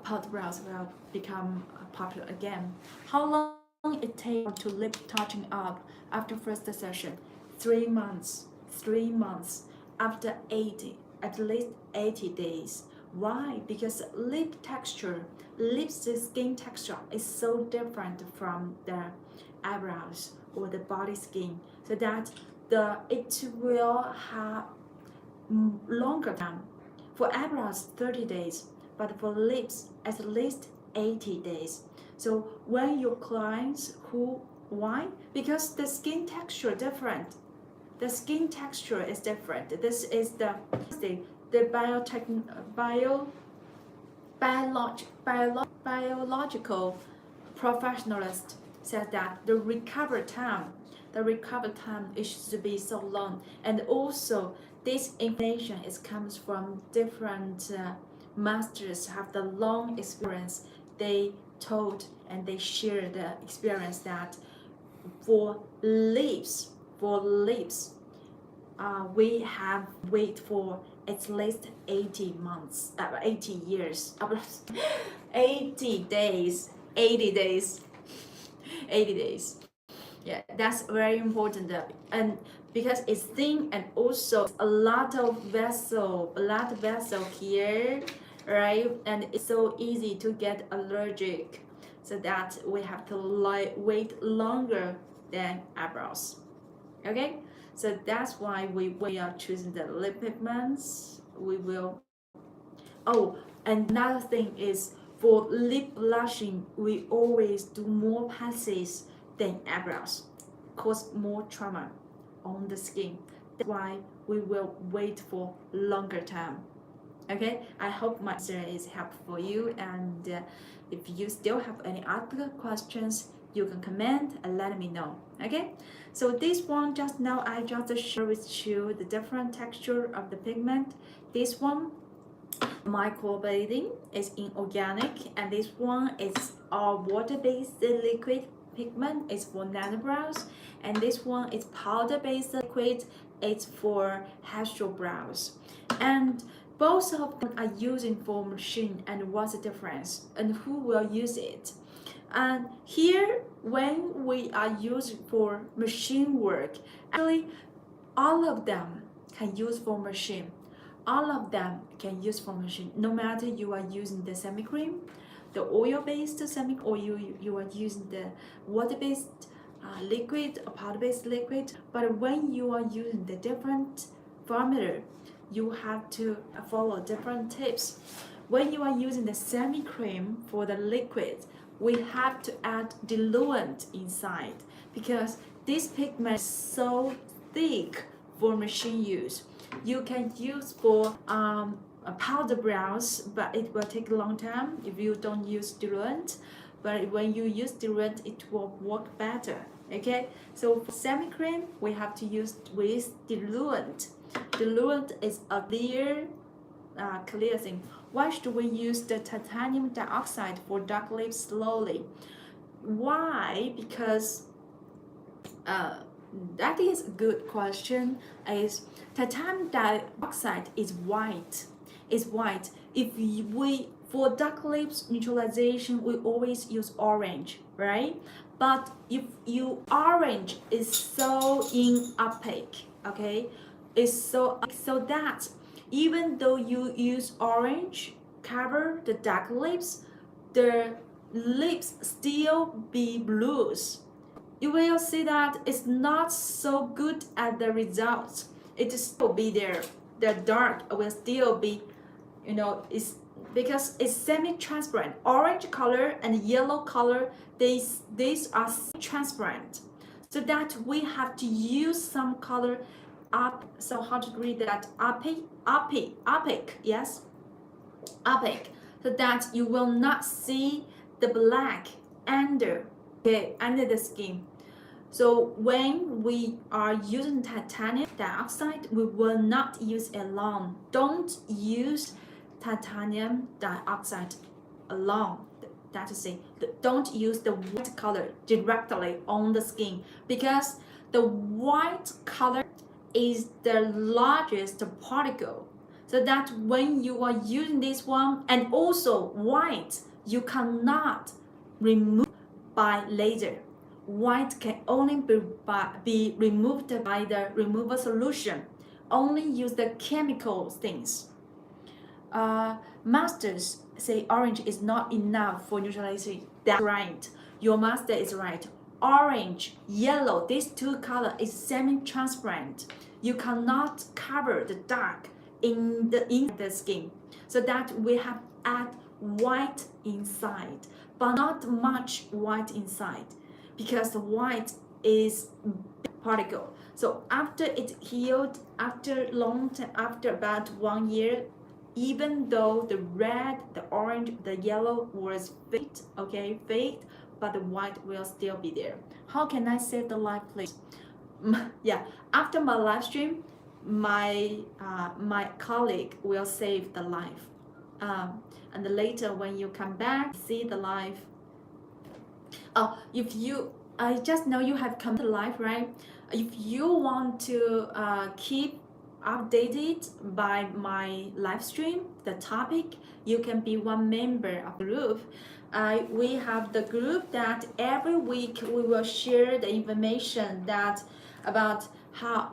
powder brows will become popular again. How long it takes to lip touching up after first session? 3 months. 3 months. After at least 80 days. Why? Because skin texture is so different from the eyebrows or the body skin, so that it will have longer time. For eyebrows 30 days, but for lips at least 80 days. So when your clients why? Because the skin texture different. The skin texture is different. This is the biological professionalist said that the recovery time it should be so long, and also this information comes from different masters have the long experience. They told and they shared the experience that for lips we have wait for at least 80 months, 80 years, 80 days, 80 days, 80 days. Yeah, that's very important, and because it's thin and also a lot of vessel here, right? And it's so easy to get allergic, so that we have to wait longer than eyebrows. Okay, so that's why we are choosing the lip pigments. We will. Oh, and another thing is, for lip blushing, we always do more passes than eyebrows, cause more trauma on the skin. That's why we will wait for longer time. Okay, I hope my answer is helpful for you, and if you still have any other questions, you can comment and let me know. Okay, so this one just now I just share with you the different texture of the pigment. This one microblading is inorganic, and this one is our water-based liquid pigment is for nanobrows, and this one is powder-based liquid, it's for hashtag brows. And both of them are using for machine, and what's the difference and who will use it? And here, when we are using for machine work, actually all of them can use for machine. All of them can use for machine, no matter you are using the semi-cream, the oil-based semi, or you are using the water-based liquid or powder-based liquid. But when you are using the different formula, you have to follow different tips. When you are using the semi-cream for the liquid, we have to add diluent inside, because this pigment is so thick for machine use. You can use for powder brows, but it will take a long time if you don't use diluent. But when you use diluent, it will work better. Okay, so for semi-cream, we have to use with diluent. Diluent is a clear thing. Why should we use the titanium dioxide for dark lips slowly? Why? Because that is a good question. Is titanium dioxide is white. It's white. If we for dark lips neutralization, we always use orange, right? But if you orange is so opaque, okay, it's so that even though you use orange cover the dark lips, the lips still be blues. You will see that it's not so good at the results. It still be there. The dark will still be, it's because it's semi-transparent. Orange color and yellow color, these are transparent. So that we have to use some color up. So how to read that? Opaque, yes, opaque. So that you will not see the black under the skin. So when we are using titanium dioxide, we will not use it alone. Don't use titanium dioxide alone. That is it. Don't use the white color directly on the skin, because the white color is the largest particle. So that when you are using this one, and also white, you cannot remove by laser. White can only be removed by the removal solution. Only use the chemical things. Masters say orange is not enough for neutralization. That's right. Your master is right. Orange, yellow, these two colors is semi-transparent. You cannot cover the dark in the skin. So that we have add white inside, but not much white inside, because the white is particle. So after it healed, after about 1 year, even though the red, the orange, the yellow was fade, but the white will still be there. How can I save the life, please? Yeah, after my live stream, my colleague will save the life. And later when you come back, see the live. Oh, if you, I just know you have come to life, right? If you want to keep updated by my live stream, the topic, you can be one member of the group. We have the group that every week we will share the information that about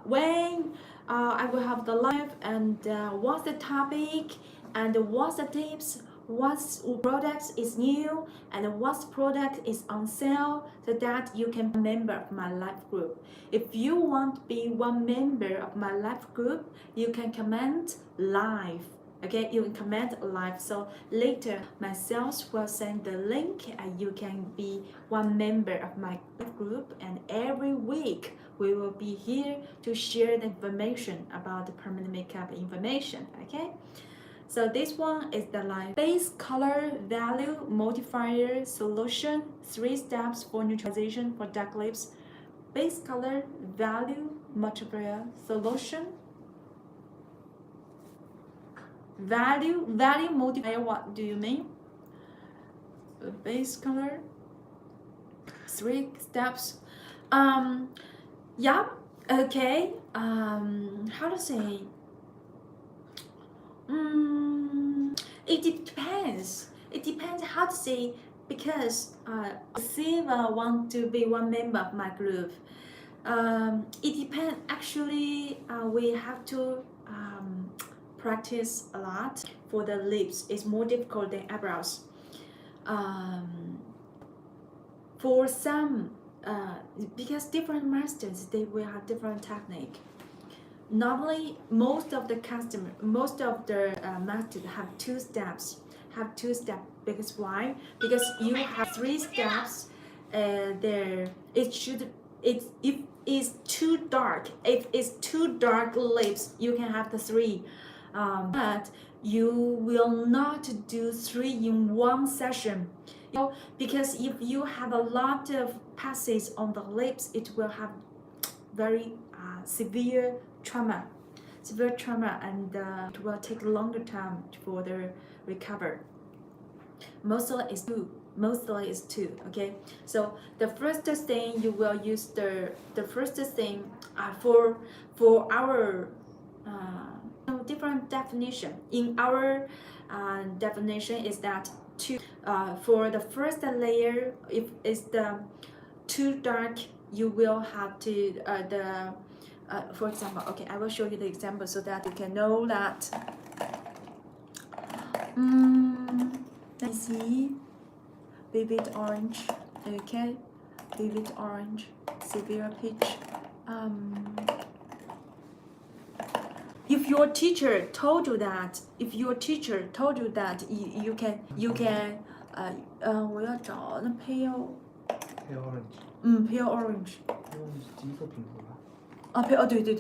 when I will have the live and what's the topic and what's the tips, what products is new and what product is on sale, so that you can be a member of my live group. If you want to be one member of my live group, you can comment live. Okay, you can comment live. So later myself will send the link and you can be one member of my group, and every week we will be here to share the information about the permanent makeup information. Okay, so this one is the live base color value modifier solution, 3 steps for neutralization for dark lips. Base color value modifier solution. Value modifier, what do you mean? Base color, 3 steps. Yeah, okay. How to say? It depends. It depends how to say, because Siva want to be one member of my group. It depends. Actually, we have to practice a lot. For the lips, it's more difficult than eyebrows. For some, because different masters, they will have different technique. Normally, most of the masters have 2 steps. Because why? Because you have 3 steps. If it's too dark, lips, you can have the 3. But you will not do 3 in one session. Because if you have a lot of passes on the lips, it will have very severe trauma, and it will take longer time for the recover. Mostly is two. Okay, so the first thing you will use the first thing for our different definition. In our definition is that for the first layer, if it's too dark, you will have to for example, okay, I will show you the example so that you can know that. Let's see, vivid orange. Okay, vivid orange, severe peach. If your teacher told you that, you can 我要找那 pale pale orange。 pale orange。 金色品种吧。对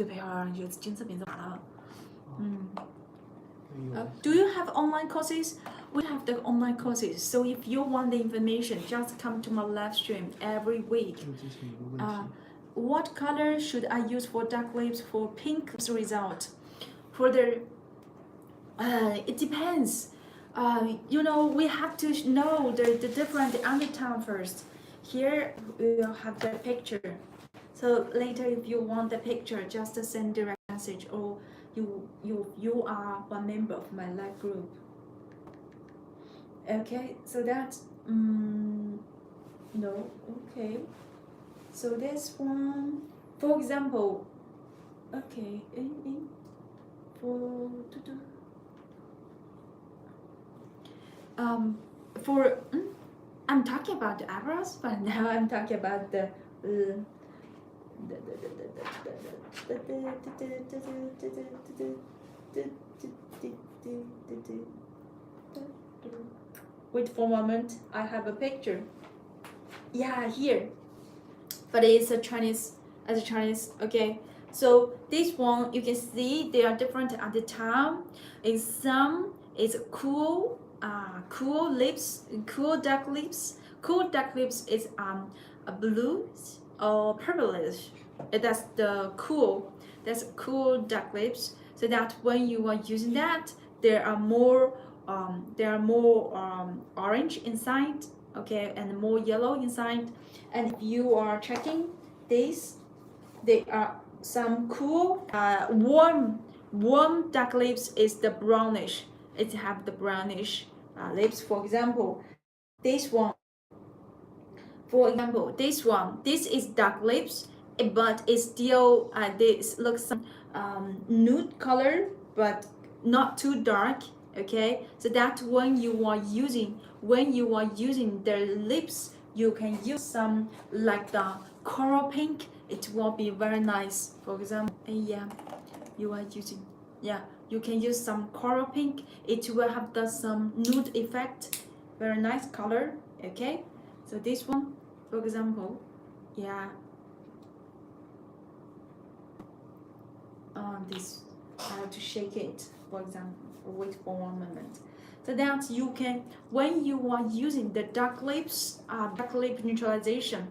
pale orange 金色品种了。Do you have online courses? We have the online courses. So if you want the information, just come to my live stream every week. What color should I use for dark lips for pink result? For the it depends. We have to know the different undertone first. Here we will have the picture. So later, if you want the picture, just send direct message, or you are one member of my live group. Okay, so that's no, okay. So this one, for example, okay, I'm talking about the eyebrows, but now I'm talking about the wait for a moment, I have a picture. Yeah, here, but it's a Chinese, okay. So this one, you can see they are different at the time. Some is cool lips, cool dark lips. Cool dark lips is a blue or purplish. That's cool dark lips. So that when you are using that, there are more orange inside, okay, and more yellow inside. And if you are checking this, they are some cool warm dark lips is the brownish. It have the brownish lips. For example, this one. For example, this is dark lips, but it's still this looks some nude color, but not too dark. Okay, so that when you are using the lips, you can use some like the coral pink. It will be very nice. For example, yeah, you are using, yeah, you can use some coral pink. It will have the some nude effect. Very nice color. Okay, so this one, for example, yeah, this I have to shake it. For example, wait for 1 moment. So that you can, when you are using the dark lips, dark lip neutralization,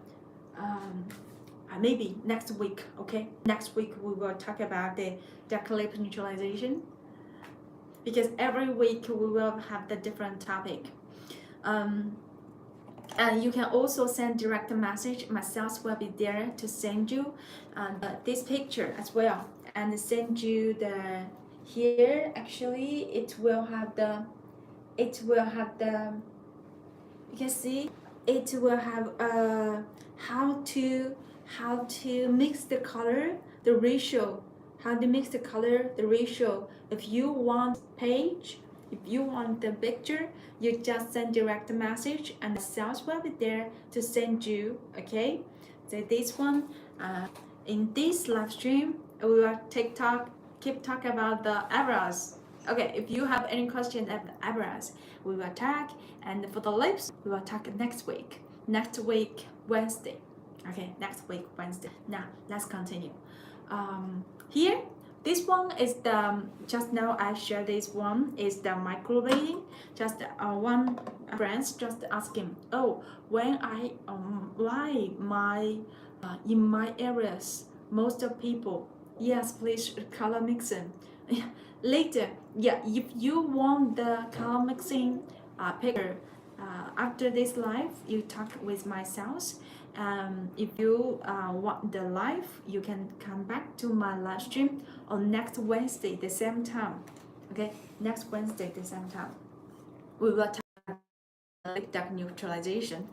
maybe next week. Okay, next week we will talk about the dark lip neutralization, because every week we will have the different topic. And you can also send direct message. My sales will be there to send you this picture as well, and send you the here. Actually, it will have the you can see it will have how to mix the color, the ratio, how to mix the color, the ratio. If you want page, if you want the picture, you just send direct message and the sales will be there to send you. Okay, so this one in this live stream we will keep talk about the eyebrows. Okay, if you have any question about the eyebrows, we will talk, and for the lips we will talk next week Wednesday. Okay, next week Wednesday. Now let's continue. Here, this one is the, just now I shared this one is the microblading. Just one friends just asking, oh, when I why my in my areas most of people, yes, please color mixing. Later, yeah, if you want the color mixing picture after this live, you talk with my sales. If you want the live, you can come back to my live stream on next Wednesday the same time. Okay, next Wednesday the same time we will talk about dark neutralization.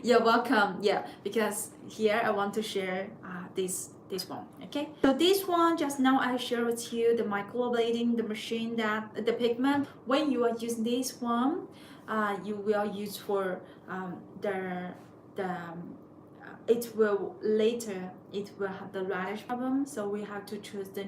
You're welcome. Yeah, because here I want to share this one. Okay, so this one just now I share with you the microblading, the machine, that the pigment. When you are using this one, you will use for it will later it will have the reddish problem, so we have to choose the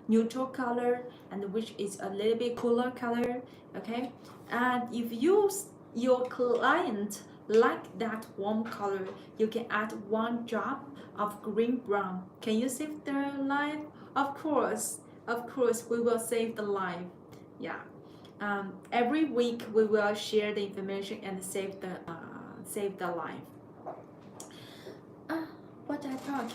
neutral color, and which is a little bit cooler color. Okay, and if your client like that warm color, you can add 1 drop of green brown. Can you save the life? Of course, we will save the life. Yeah, every week we will share the information and save the life. What I talk?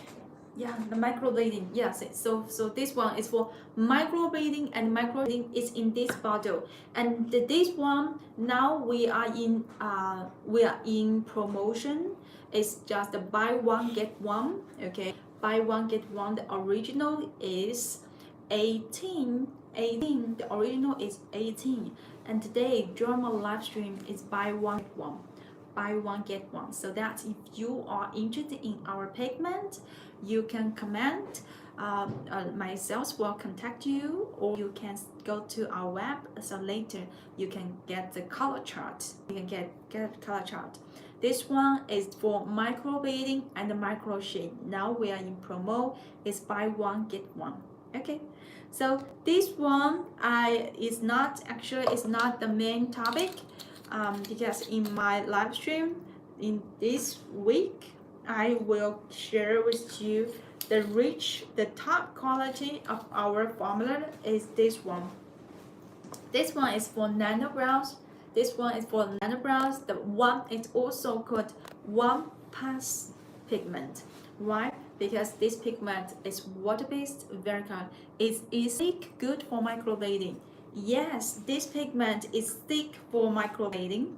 Yeah, the microblading. Yes, so this one is for microblading, and microblading is in this bottle. And this one now we are in promotion. It's just a buy one get one. Okay, buy one get one. The original is 18. The original is 18, and today drama live stream is buy one get one. Buy one get one. So that if you are interested in our pigment, you can comment. My sales will contact you, or you can go to our web. So later you can get the color chart. You can get color chart. This one is for microblading and the micro shade. Now we are in promo. It's buy one get one. Okay. So this one is not the main topic. Because in my live stream in this week, I will share with you the top quality of our formula is this one. This one is for nano brows. This one is for nano brows. The one is also called one pass pigment. Why? Because this pigment is water-based, very good. It's thick, good for microblading. Yes, this pigment is thick for microblading.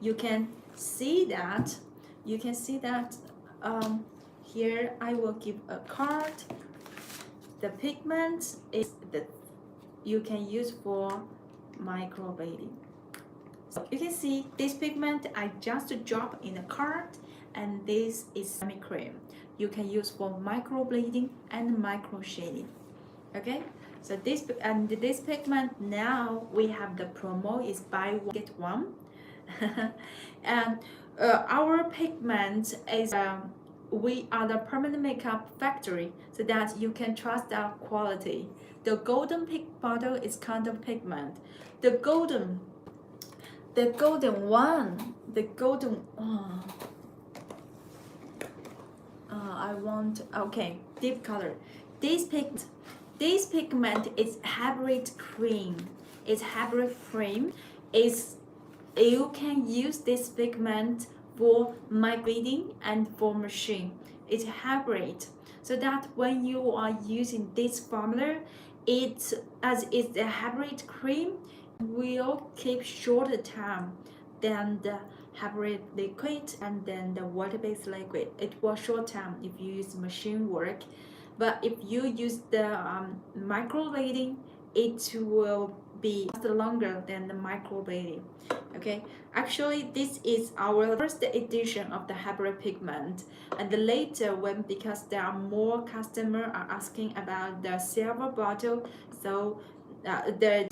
You can see that. Here I will give a card. the pigment is the you can use for microblading. So you can see this pigment I just drop in the cart, and this is semi-cream. You can use for microblading and micro shading. Okay, so this pigment now we have the promo is buy one get one, and our pigment is we are the permanent makeup factory, so that you can trust our quality. The golden pig bottle is kind of pigment. The golden one, the golden. I want okay deep color. This pigment is hybrid cream. It's hybrid cream. You can use this pigment for microblading and for machine. It's hybrid, so that when you are using this formula, as it's a hybrid cream, will keep shorter time than the hybrid liquid and then the water-based liquid. It will short time if you use machine work, but if you use the microblading, it will be longer than the microblading. Okay, actually this is our first edition of the hybrid pigment, and the later when, because there are more customers are asking about the silver bottle, so there's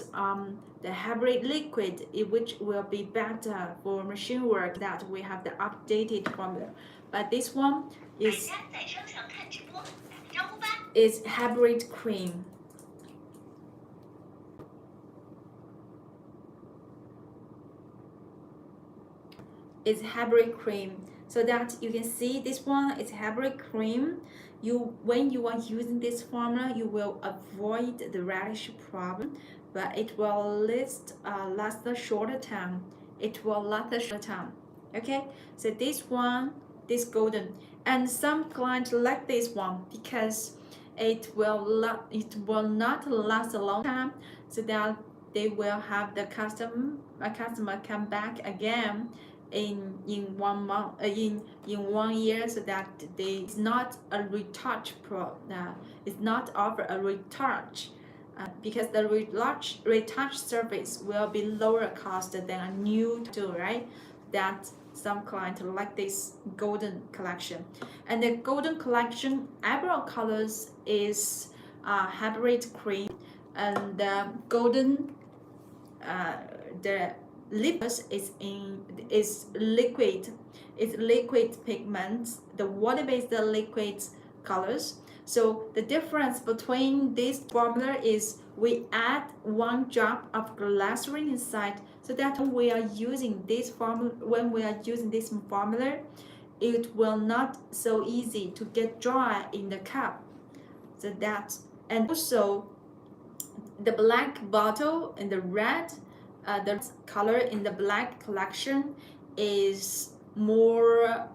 the hybrid liquid, which will be better for machine work, that we have the updated formula. But this one is hybrid cream. It's hybrid cream, so that you can see this one is hybrid cream. When you are using this formula, you will avoid the reddish problem, but it will last a shorter time. It will last a shorter time. Okay, so this one, this golden, and some clients like this one because it will not last a long time, so that they will have the customer come back again in 1 month, in 1 year, so that it's not a retouch it's not offer a retouch, because the retouch service will be lower cost than a new tool, right? That some clients like this golden collection. And the golden collection eyebrow colors is hybrid cream, and the golden the lip is liquid. It's liquid pigments, the water-based liquid colors. So the difference between this formula is we add 1 drop of glycerin inside, so that when we are using this formula, it will not so easy to get dry in the cup. So that, and also the black bottle and the red, the color in the black collection is more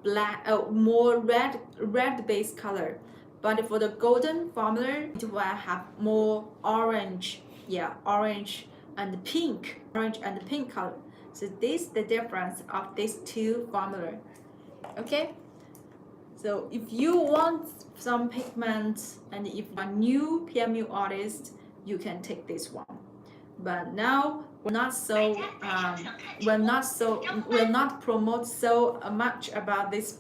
red based color, but for the golden formula it will have more orange, orange and pink color. So this is the difference of these two formula. Okay, so if you want some pigments and if you're a new PMU artist, you can take this one. But now we're not promote so much about this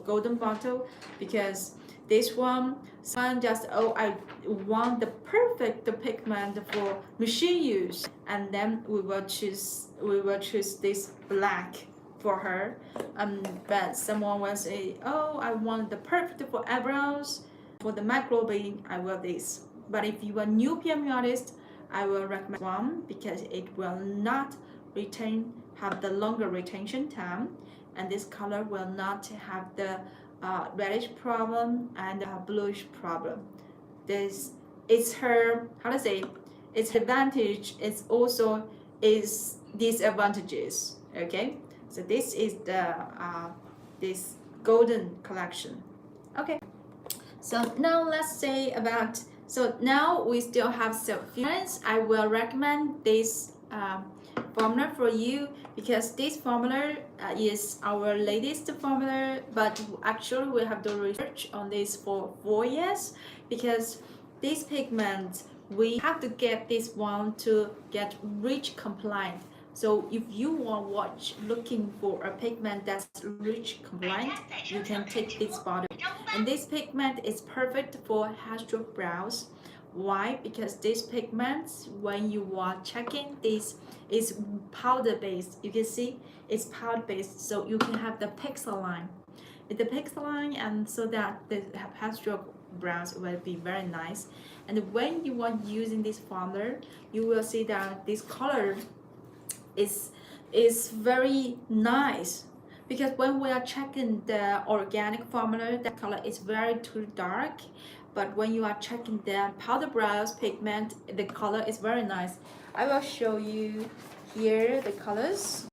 golden bottle, because this one, someone just, I want the perfect pigment for machine use, and then we will choose this black for her. But someone will say, I want the perfect for eyebrows, for the microblading I will this. But if you are new PMU artist, I will recommend one, because it will not have the longer retention time, and this color will not have the reddish problem and bluish problem. This is her, its advantage, it's also its disadvantages. Okay, so this is the this golden collection. Okay, so now let's say about, so now we still have some friends. I will recommend this formula for you, because this formula is our latest formula, but actually we have to research on this for 4 years, because this pigment, we have to get this one to get REACH compliant. So if you are looking for a pigment that's REACH compliant, you can take this bottle. And this pigment is perfect for hairstroke brows. Why? Because this pigment, when you are checking this, is powder based. You can see it's powder based, so you can have the pixel line. With the pixel line, and so that the hairstroke brows will be very nice. And when you are using this formula, you will see that this color is very nice, because when we are checking the organic formula, that color is very too dark. But when you are checking the powder brows pigment, the color is very nice. I will show you here the colors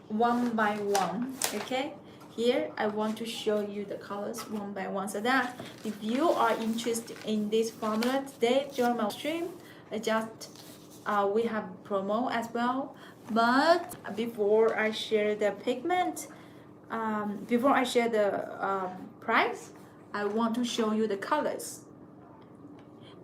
one by one. Okay, here I want to show you the colors one by one, so that if you are interested in this formula today during my stream, we have promo as well. But before I share the pigment, before I share the price, I want to show you the colors.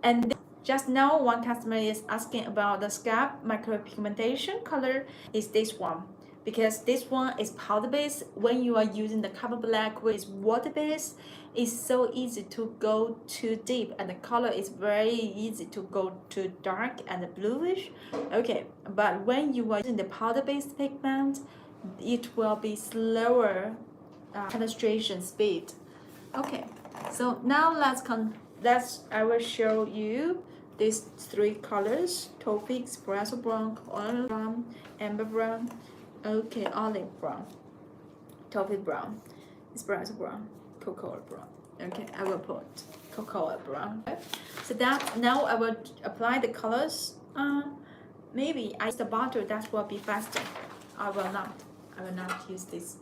And just now one customer is asking about the scalp micropigmentation color is this one, because this one is powder based. When you are using the cover black with water based, it's so easy to go too deep, and the color is very easy to go too dark and bluish. Okay, but when you are using the powder based pigment, it will be slower penetration speed. Okay, so now I will show you these three colors: taupe, espresso brown, olive brown, amber brown. Okay, olive brown, taupe brown, espresso brown, cocoa brown. Okay, I will put cocoa brown. So that now I will apply the colors. Maybe I use the bottle, that will be faster. I will not use this.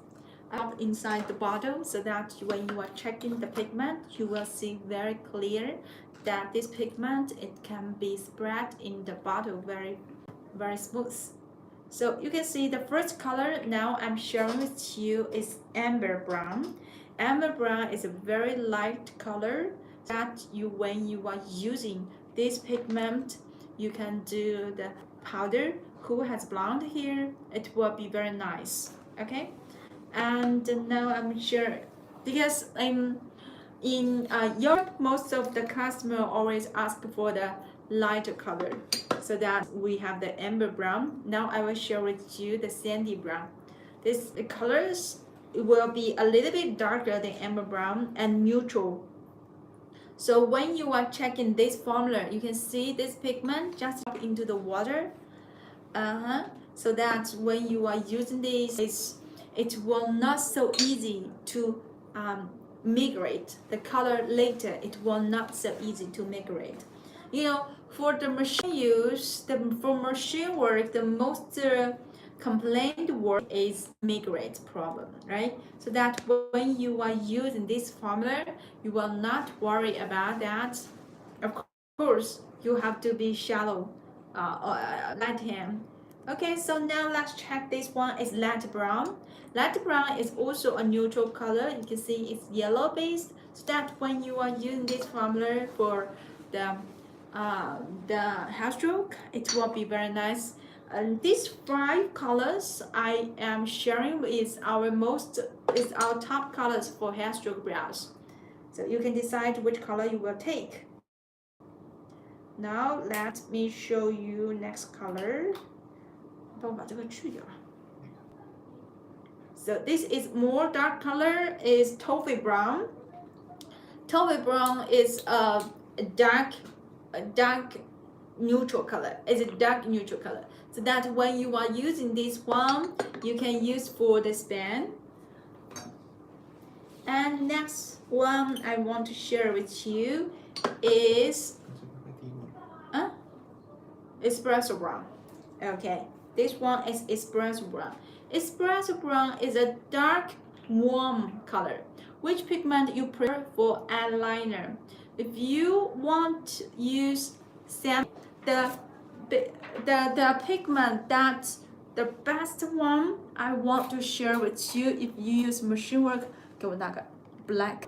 I put inside the bottle, so that when you are checking the pigment, you will see very clear that this pigment, it can be spread in the bottle very, very smooth. So you can see the first color now I'm sharing with you is amber brown. Amber brown is a very light color that when you are using this pigment, you can do the powder. Who has blonde hair, it will be very nice. Okay, and now I'm sure, because in Europe, most of the customer always ask for the lighter color, so that we have the amber brown. Now I will share with you the sandy brown. These colors will be a little bit darker than amber brown and neutral. So when you are checking this formula, you can see this pigment just into the water. So that when you are using this, it will not so easy to migrate the color later. It will not so easy to migrate. You know, for the machine use, for machine work, the most complained work is migrate problem, right? So that when you are using this formula, you will not worry about that. Of course, you have to be shallow, light hand. Okay, so now let's check this one is light brown. Light brown is also a neutral color. You can see it's yellow based, so that when you are using this formula for the hair stroke, it will be very nice. And these 5 colors I am sharing is our top colors for hair stroke brows. So you can decide which color you will take. Now let me show you next color. So this is more dark color, is taupe brown. Taupe brown is a dark neutral color. It's a dark neutral color. So that when you are using this one, you can use for the span. And next one I want to share with you is espresso brown. Okay, this one is espresso brown. Espresso brown is a dark warm color. Which pigment you prefer for eyeliner? If you want to use the pigment that's the best one I want to share with you, if you use machine work, 给我那个 black.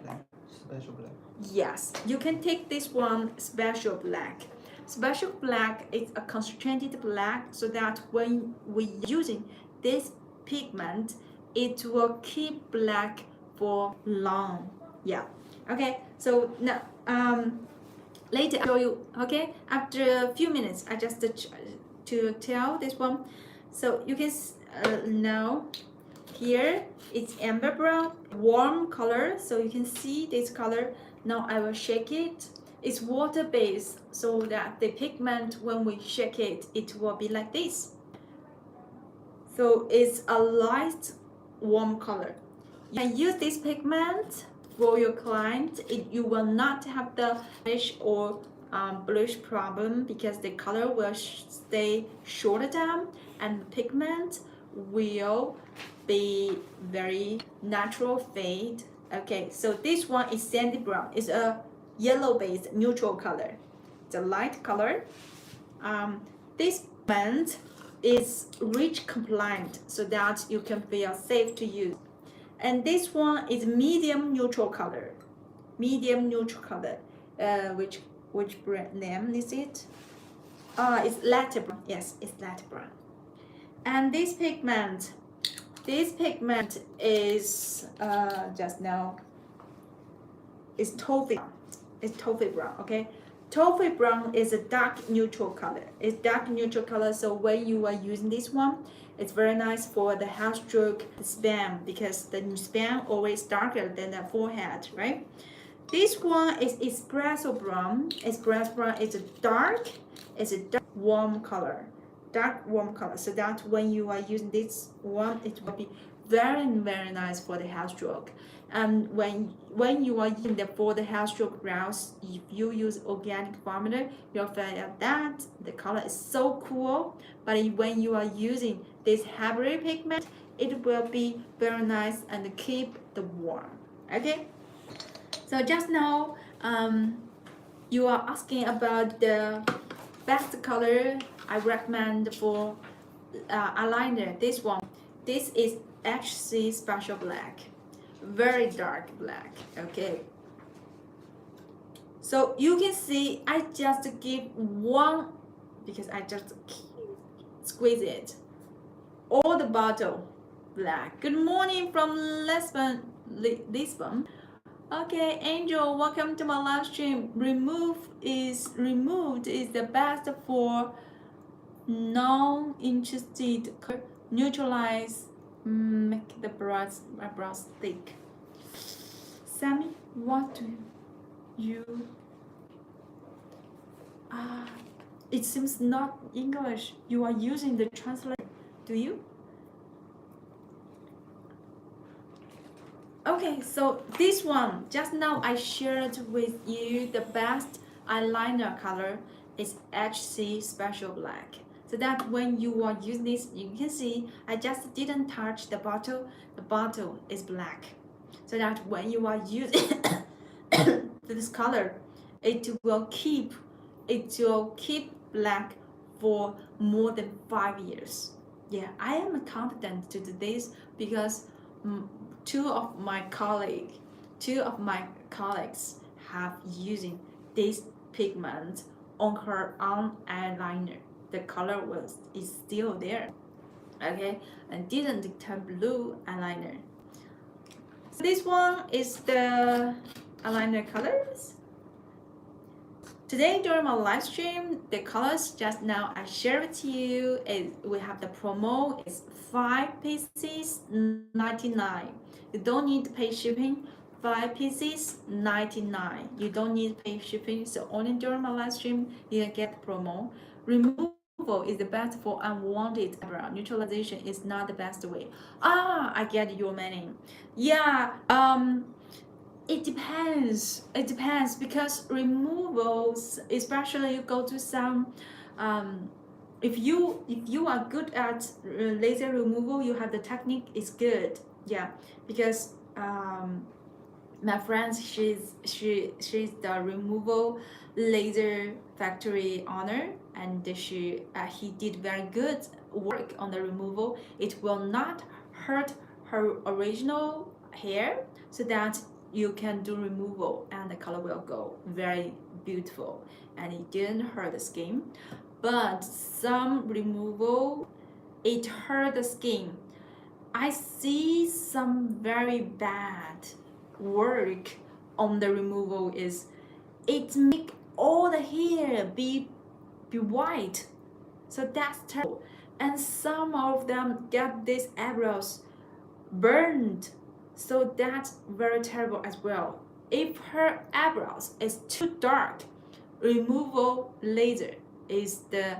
Black, special black. Yes, you can take this one special black. Special black is a concentrated black, so that when we using this pigment, it will keep black for long. Yeah. Okay. So now later I'll show you. Okay. After a few minutes, I just to tell this one. So you can now here it's amber brown, warm color, so you can see this color. Now I will shake it. It's water based, so that the pigment, when we shake it, it will be like this. So it's a light warm color. You can use this pigment for your client. You will not have the blush or blush problem, because the color will stay shorter down and the pigment will be very natural fade. Okay, so this one is sandy brown. It's a yellow based neutral color. It's a light color. This pigment is REACH compliant, so that you can feel safe to use. And this one is medium neutral color. Medium neutral color. Which brand name is it? It's latte brown. Yes, it's latte brown. And this pigment is just now is toffee. It's toffee brown. Okay, toffee brown is a dark neutral color. It's dark neutral color, so when you are using this one, it's very nice for the hair stroke span, because the span always darker than the forehead, right? This one is espresso brown. Espresso brown is a dark warm color. Dark warm color, so that when you are using this one, it will be very nice for the hair stroke. And when you are using for the hair stroke brows, if you use organic formula, you'll find that the color is so cool. But when you are using this hybrid pigment, it will be very nice and keep the warm. Okay, so just now you are asking about the best color I recommend for eyeliner. This one, this is HC Special Black, very dark black. Okay, so you can see I just give one, because I just squeeze it. All the bottle black. Good morning from Lisbon. Okay, Angel, welcome to my live stream. Removed is the best for non-interested. Neutralize, make the brows thick. Sammy, what do you? It seems not English. You are using the translator, do you? Okay, so this one, just now I shared with you the best eyeliner color is HC Special Black. So that when you are using this, you can see I just didn't touch the bottle. The bottle is black. So that when you are using this color, it will keep black for more than 5 years. Yeah, I am confident to do this, because two of my colleagues have using this pigment on her own eyeliner. The color is still there, okay, and didn't turn blue eyeliner. So this one is the eyeliner colors. Today during my live stream, the colors just now I share with you is we have the promo. It's 5 pieces 99. You don't need to pay shipping. 5 pieces 99. You don't need to pay shipping. So only during my live stream you can get the promo. Removal is the best for unwanted eyebrow. Neutralization is not the best way. I get your meaning. Yeah. It depends. It depends, because removals, especially you go to some, if you are good at laser removal, you have the technique is good. Yeah, because my friend, she's the removal laser factory owner, and he did very good work on the removal. It will not hurt her original hair, so that you can do removal and the color will go very beautiful and it didn't hurt the skin. But some removal, it hurt the skin. I see some very bad work on the removal is it make all the hair be white. So that's terrible. And some of them get these eyebrows burned. So that's very terrible as well. If her eyebrows is too dark, removal laser is the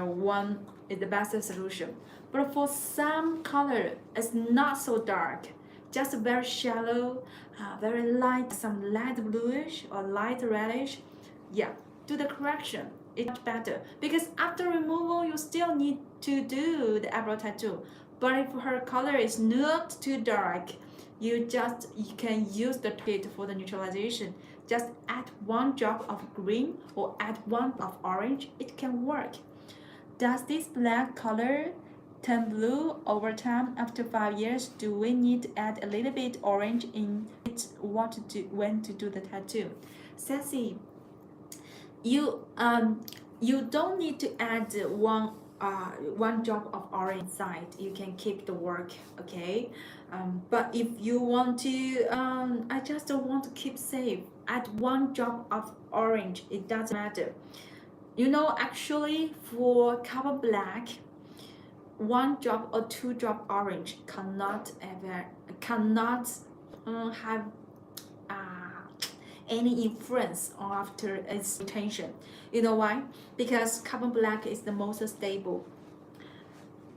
one is the best solution. But for some color, it's not so dark, just very shallow, very light, some light bluish or light reddish. Yeah, do the correction. It's much better because after removal, you still need to do the eyebrow tattoo. But if her color is not too dark, you can use the kit for the neutralization. Just add 1 drop of green or add 1 of orange. It can work. Does this black color turn blue over time after 5 years? Do we need to add a little bit orange in it? What to do when to do the tattoo? Sassy, you don't need to add one drop of orange inside. You can keep the work, okay? But if you want to, I just don't want to keep safe. Add 1 drop of orange. It doesn't matter. You know, actually, for color black, 1 drop or 2 drop orange cannot have any influence after its intention. You know why? Because carbon black is the most stable.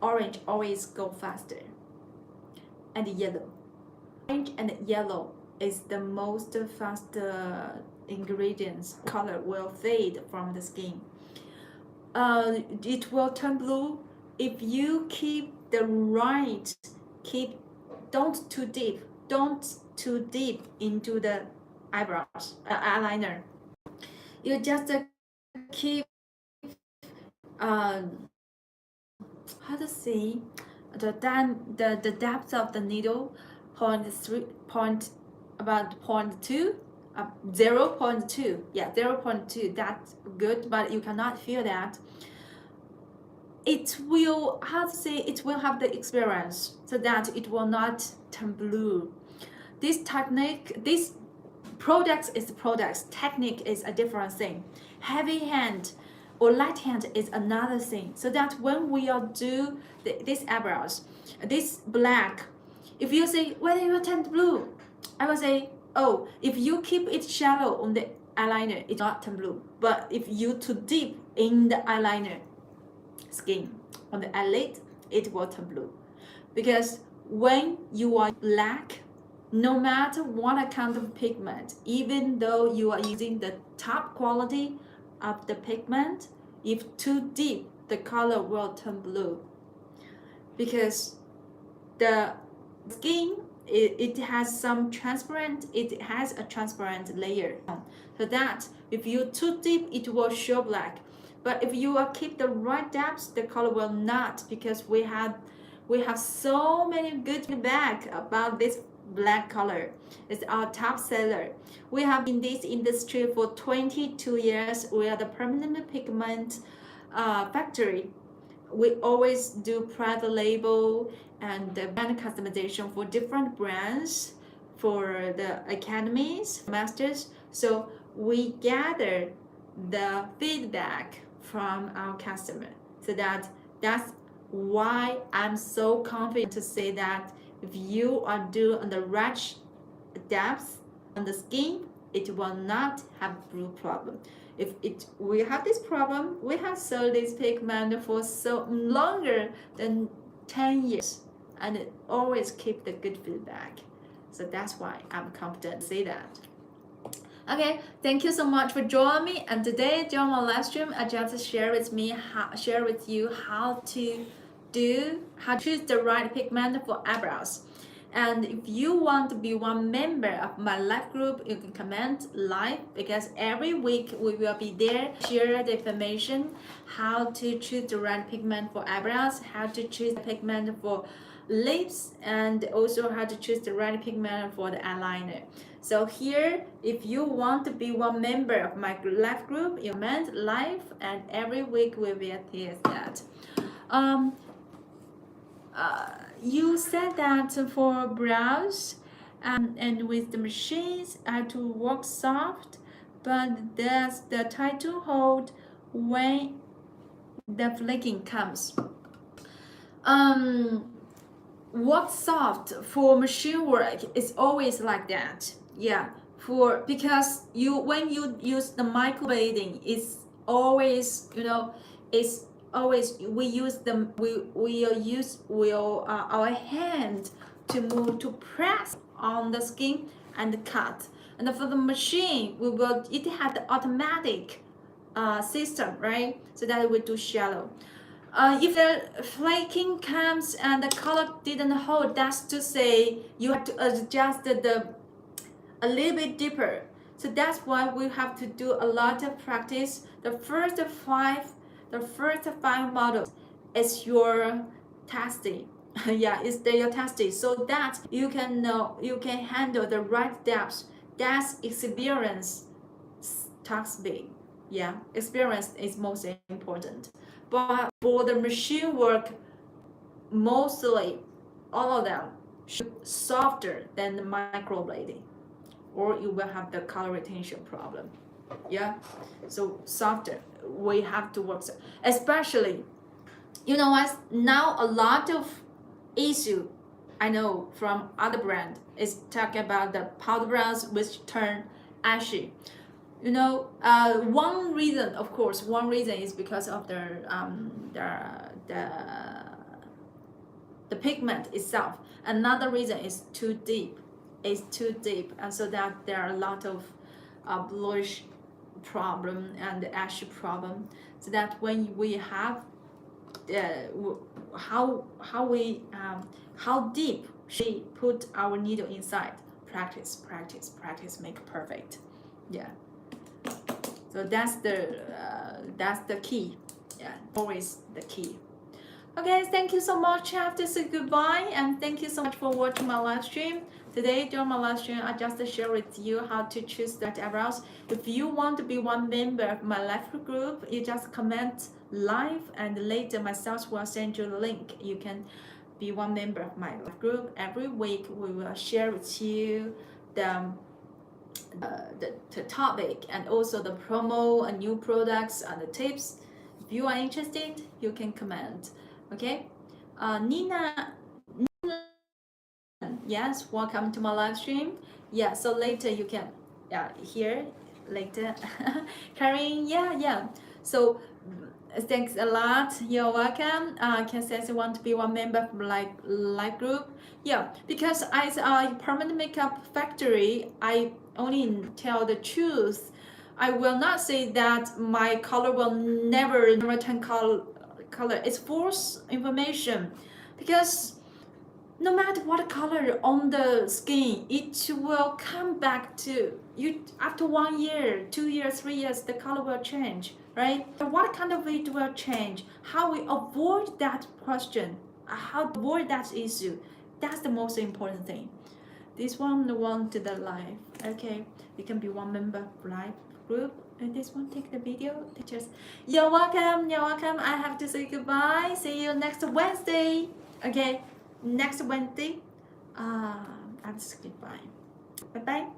Orange always go faster. And yellow. Orange and yellow is the most fast ingredients. Color will fade from the skin. It will turn blue if you keep the right, don't too deep into the eyebrows, eyeliner. You just keep how to say the depth of the needle, 0.2, 0.2, yeah, 0.2. That's good, but you cannot feel that. It will, how to say, it will have the experience so that it will not turn blue. This technique, this products is products, technique is a different thing. Heavy hand or light hand is another thing. So that when we are do these eyebrows, this black, if you say whether you turn blue, I will say, oh, if you keep it shallow on the eyeliner, it's not turn blue. But if you too deep in the eyeliner skin on the eyelid, it will turn blue. Because when you are black, no matter what kind of pigment, even though you are using the top quality of the pigment, if too deep, the color will turn blue. Because the skin, it has some transparent, it has a transparent layer. So that if you too deep, it will show black. But if you keep the right depth, the color will not, because we have so many good feedback about this black color. It's our top seller. We have in this industry for 22 years. We are the permanent pigment factory. We always do private label and brand customization for different brands, for the academies, masters. So we gather the feedback from our customer. So that's why I'm so confident to say that if you are doing the right depth on the skin, it will not have blue problem. If we have this problem, we have sold this pigment for so longer than 10 years and it always keep the good feedback. So that's why I'm confident to say that. Okay, thank you so much for joining me. And today during my live stream, I just share with you how to choose the right pigment for eyebrows. And if you want to be one member of my live group, you can comment live, because every week we will be there, share the information, how to choose the right pigment for eyebrows, how to choose the pigment for lips, and also how to choose the right pigment for the eyeliner. So here, if you want to be one member of my live group, you comment live, and every week we will test that. You said that for brows and with the machines I have to work soft, but there's the title hold when the flaking comes. Work soft for machine work is always like that. Yeah, because when you use the microblading, it's always, it's always we use our hand to move, to press on the skin and cut. And for the machine, it had the automatic system, right? So that we do shallow. If the flaking comes and the color didn't hold, that's to say you have to adjust a little bit deeper. So that's why we have to do a lot of practice. The first five models is your testing. Yeah, it's your testing, so that you can know, you can handle the right depth. That's experience talks big. Yeah, experience is most important. But for the machine work, mostly all of them should be softer than the microblading, or you will have the color retention problem. Yeah, so softer, we have to work, especially, what, now a lot of issue I know from other brand is talking about the powder brows which turn ashy. One reason is because of the pigment itself. Another reason is too deep. And so that there are a lot of bluish problem and ashy problem. So that when we have how deep she put our needle inside. Practice make perfect. Yeah. So that's the key. Yeah, always the key. Okay, thank you so much. I have to say goodbye, and thank you so much for watching my live stream. Today during my live stream, I just share with you how to choose the eyebrows. If you want to be one member of my live group, you just comment live, and later myself will send you the link. You can be one member of my live group. Every week we will share with you the topic, and also the promo and new products and the tips. If you are interested, you can comment. Okay, Nina, yes, welcome to my live stream. Yeah, so later you can hear later. Karen, yeah. So thanks a lot. You're welcome. Can says you want to be one member of my live group. Yeah, because as a permanent makeup factory, I only tell the truth. I will not say that my color will never turn color. It's false information, because no matter what color on the skin, it will come back to you after 1 year, 2 years, 3 years. The color will change, right? What kind of it will change? How we avoid that question? How to avoid that issue? That's the most important thing. This one to the live. Okay, you can be one member of live group. And this one, take the video pictures. You're welcome. I have to say goodbye. See you next Wednesday. Okay, next Wednesday. I'm saying goodbye. Bye bye.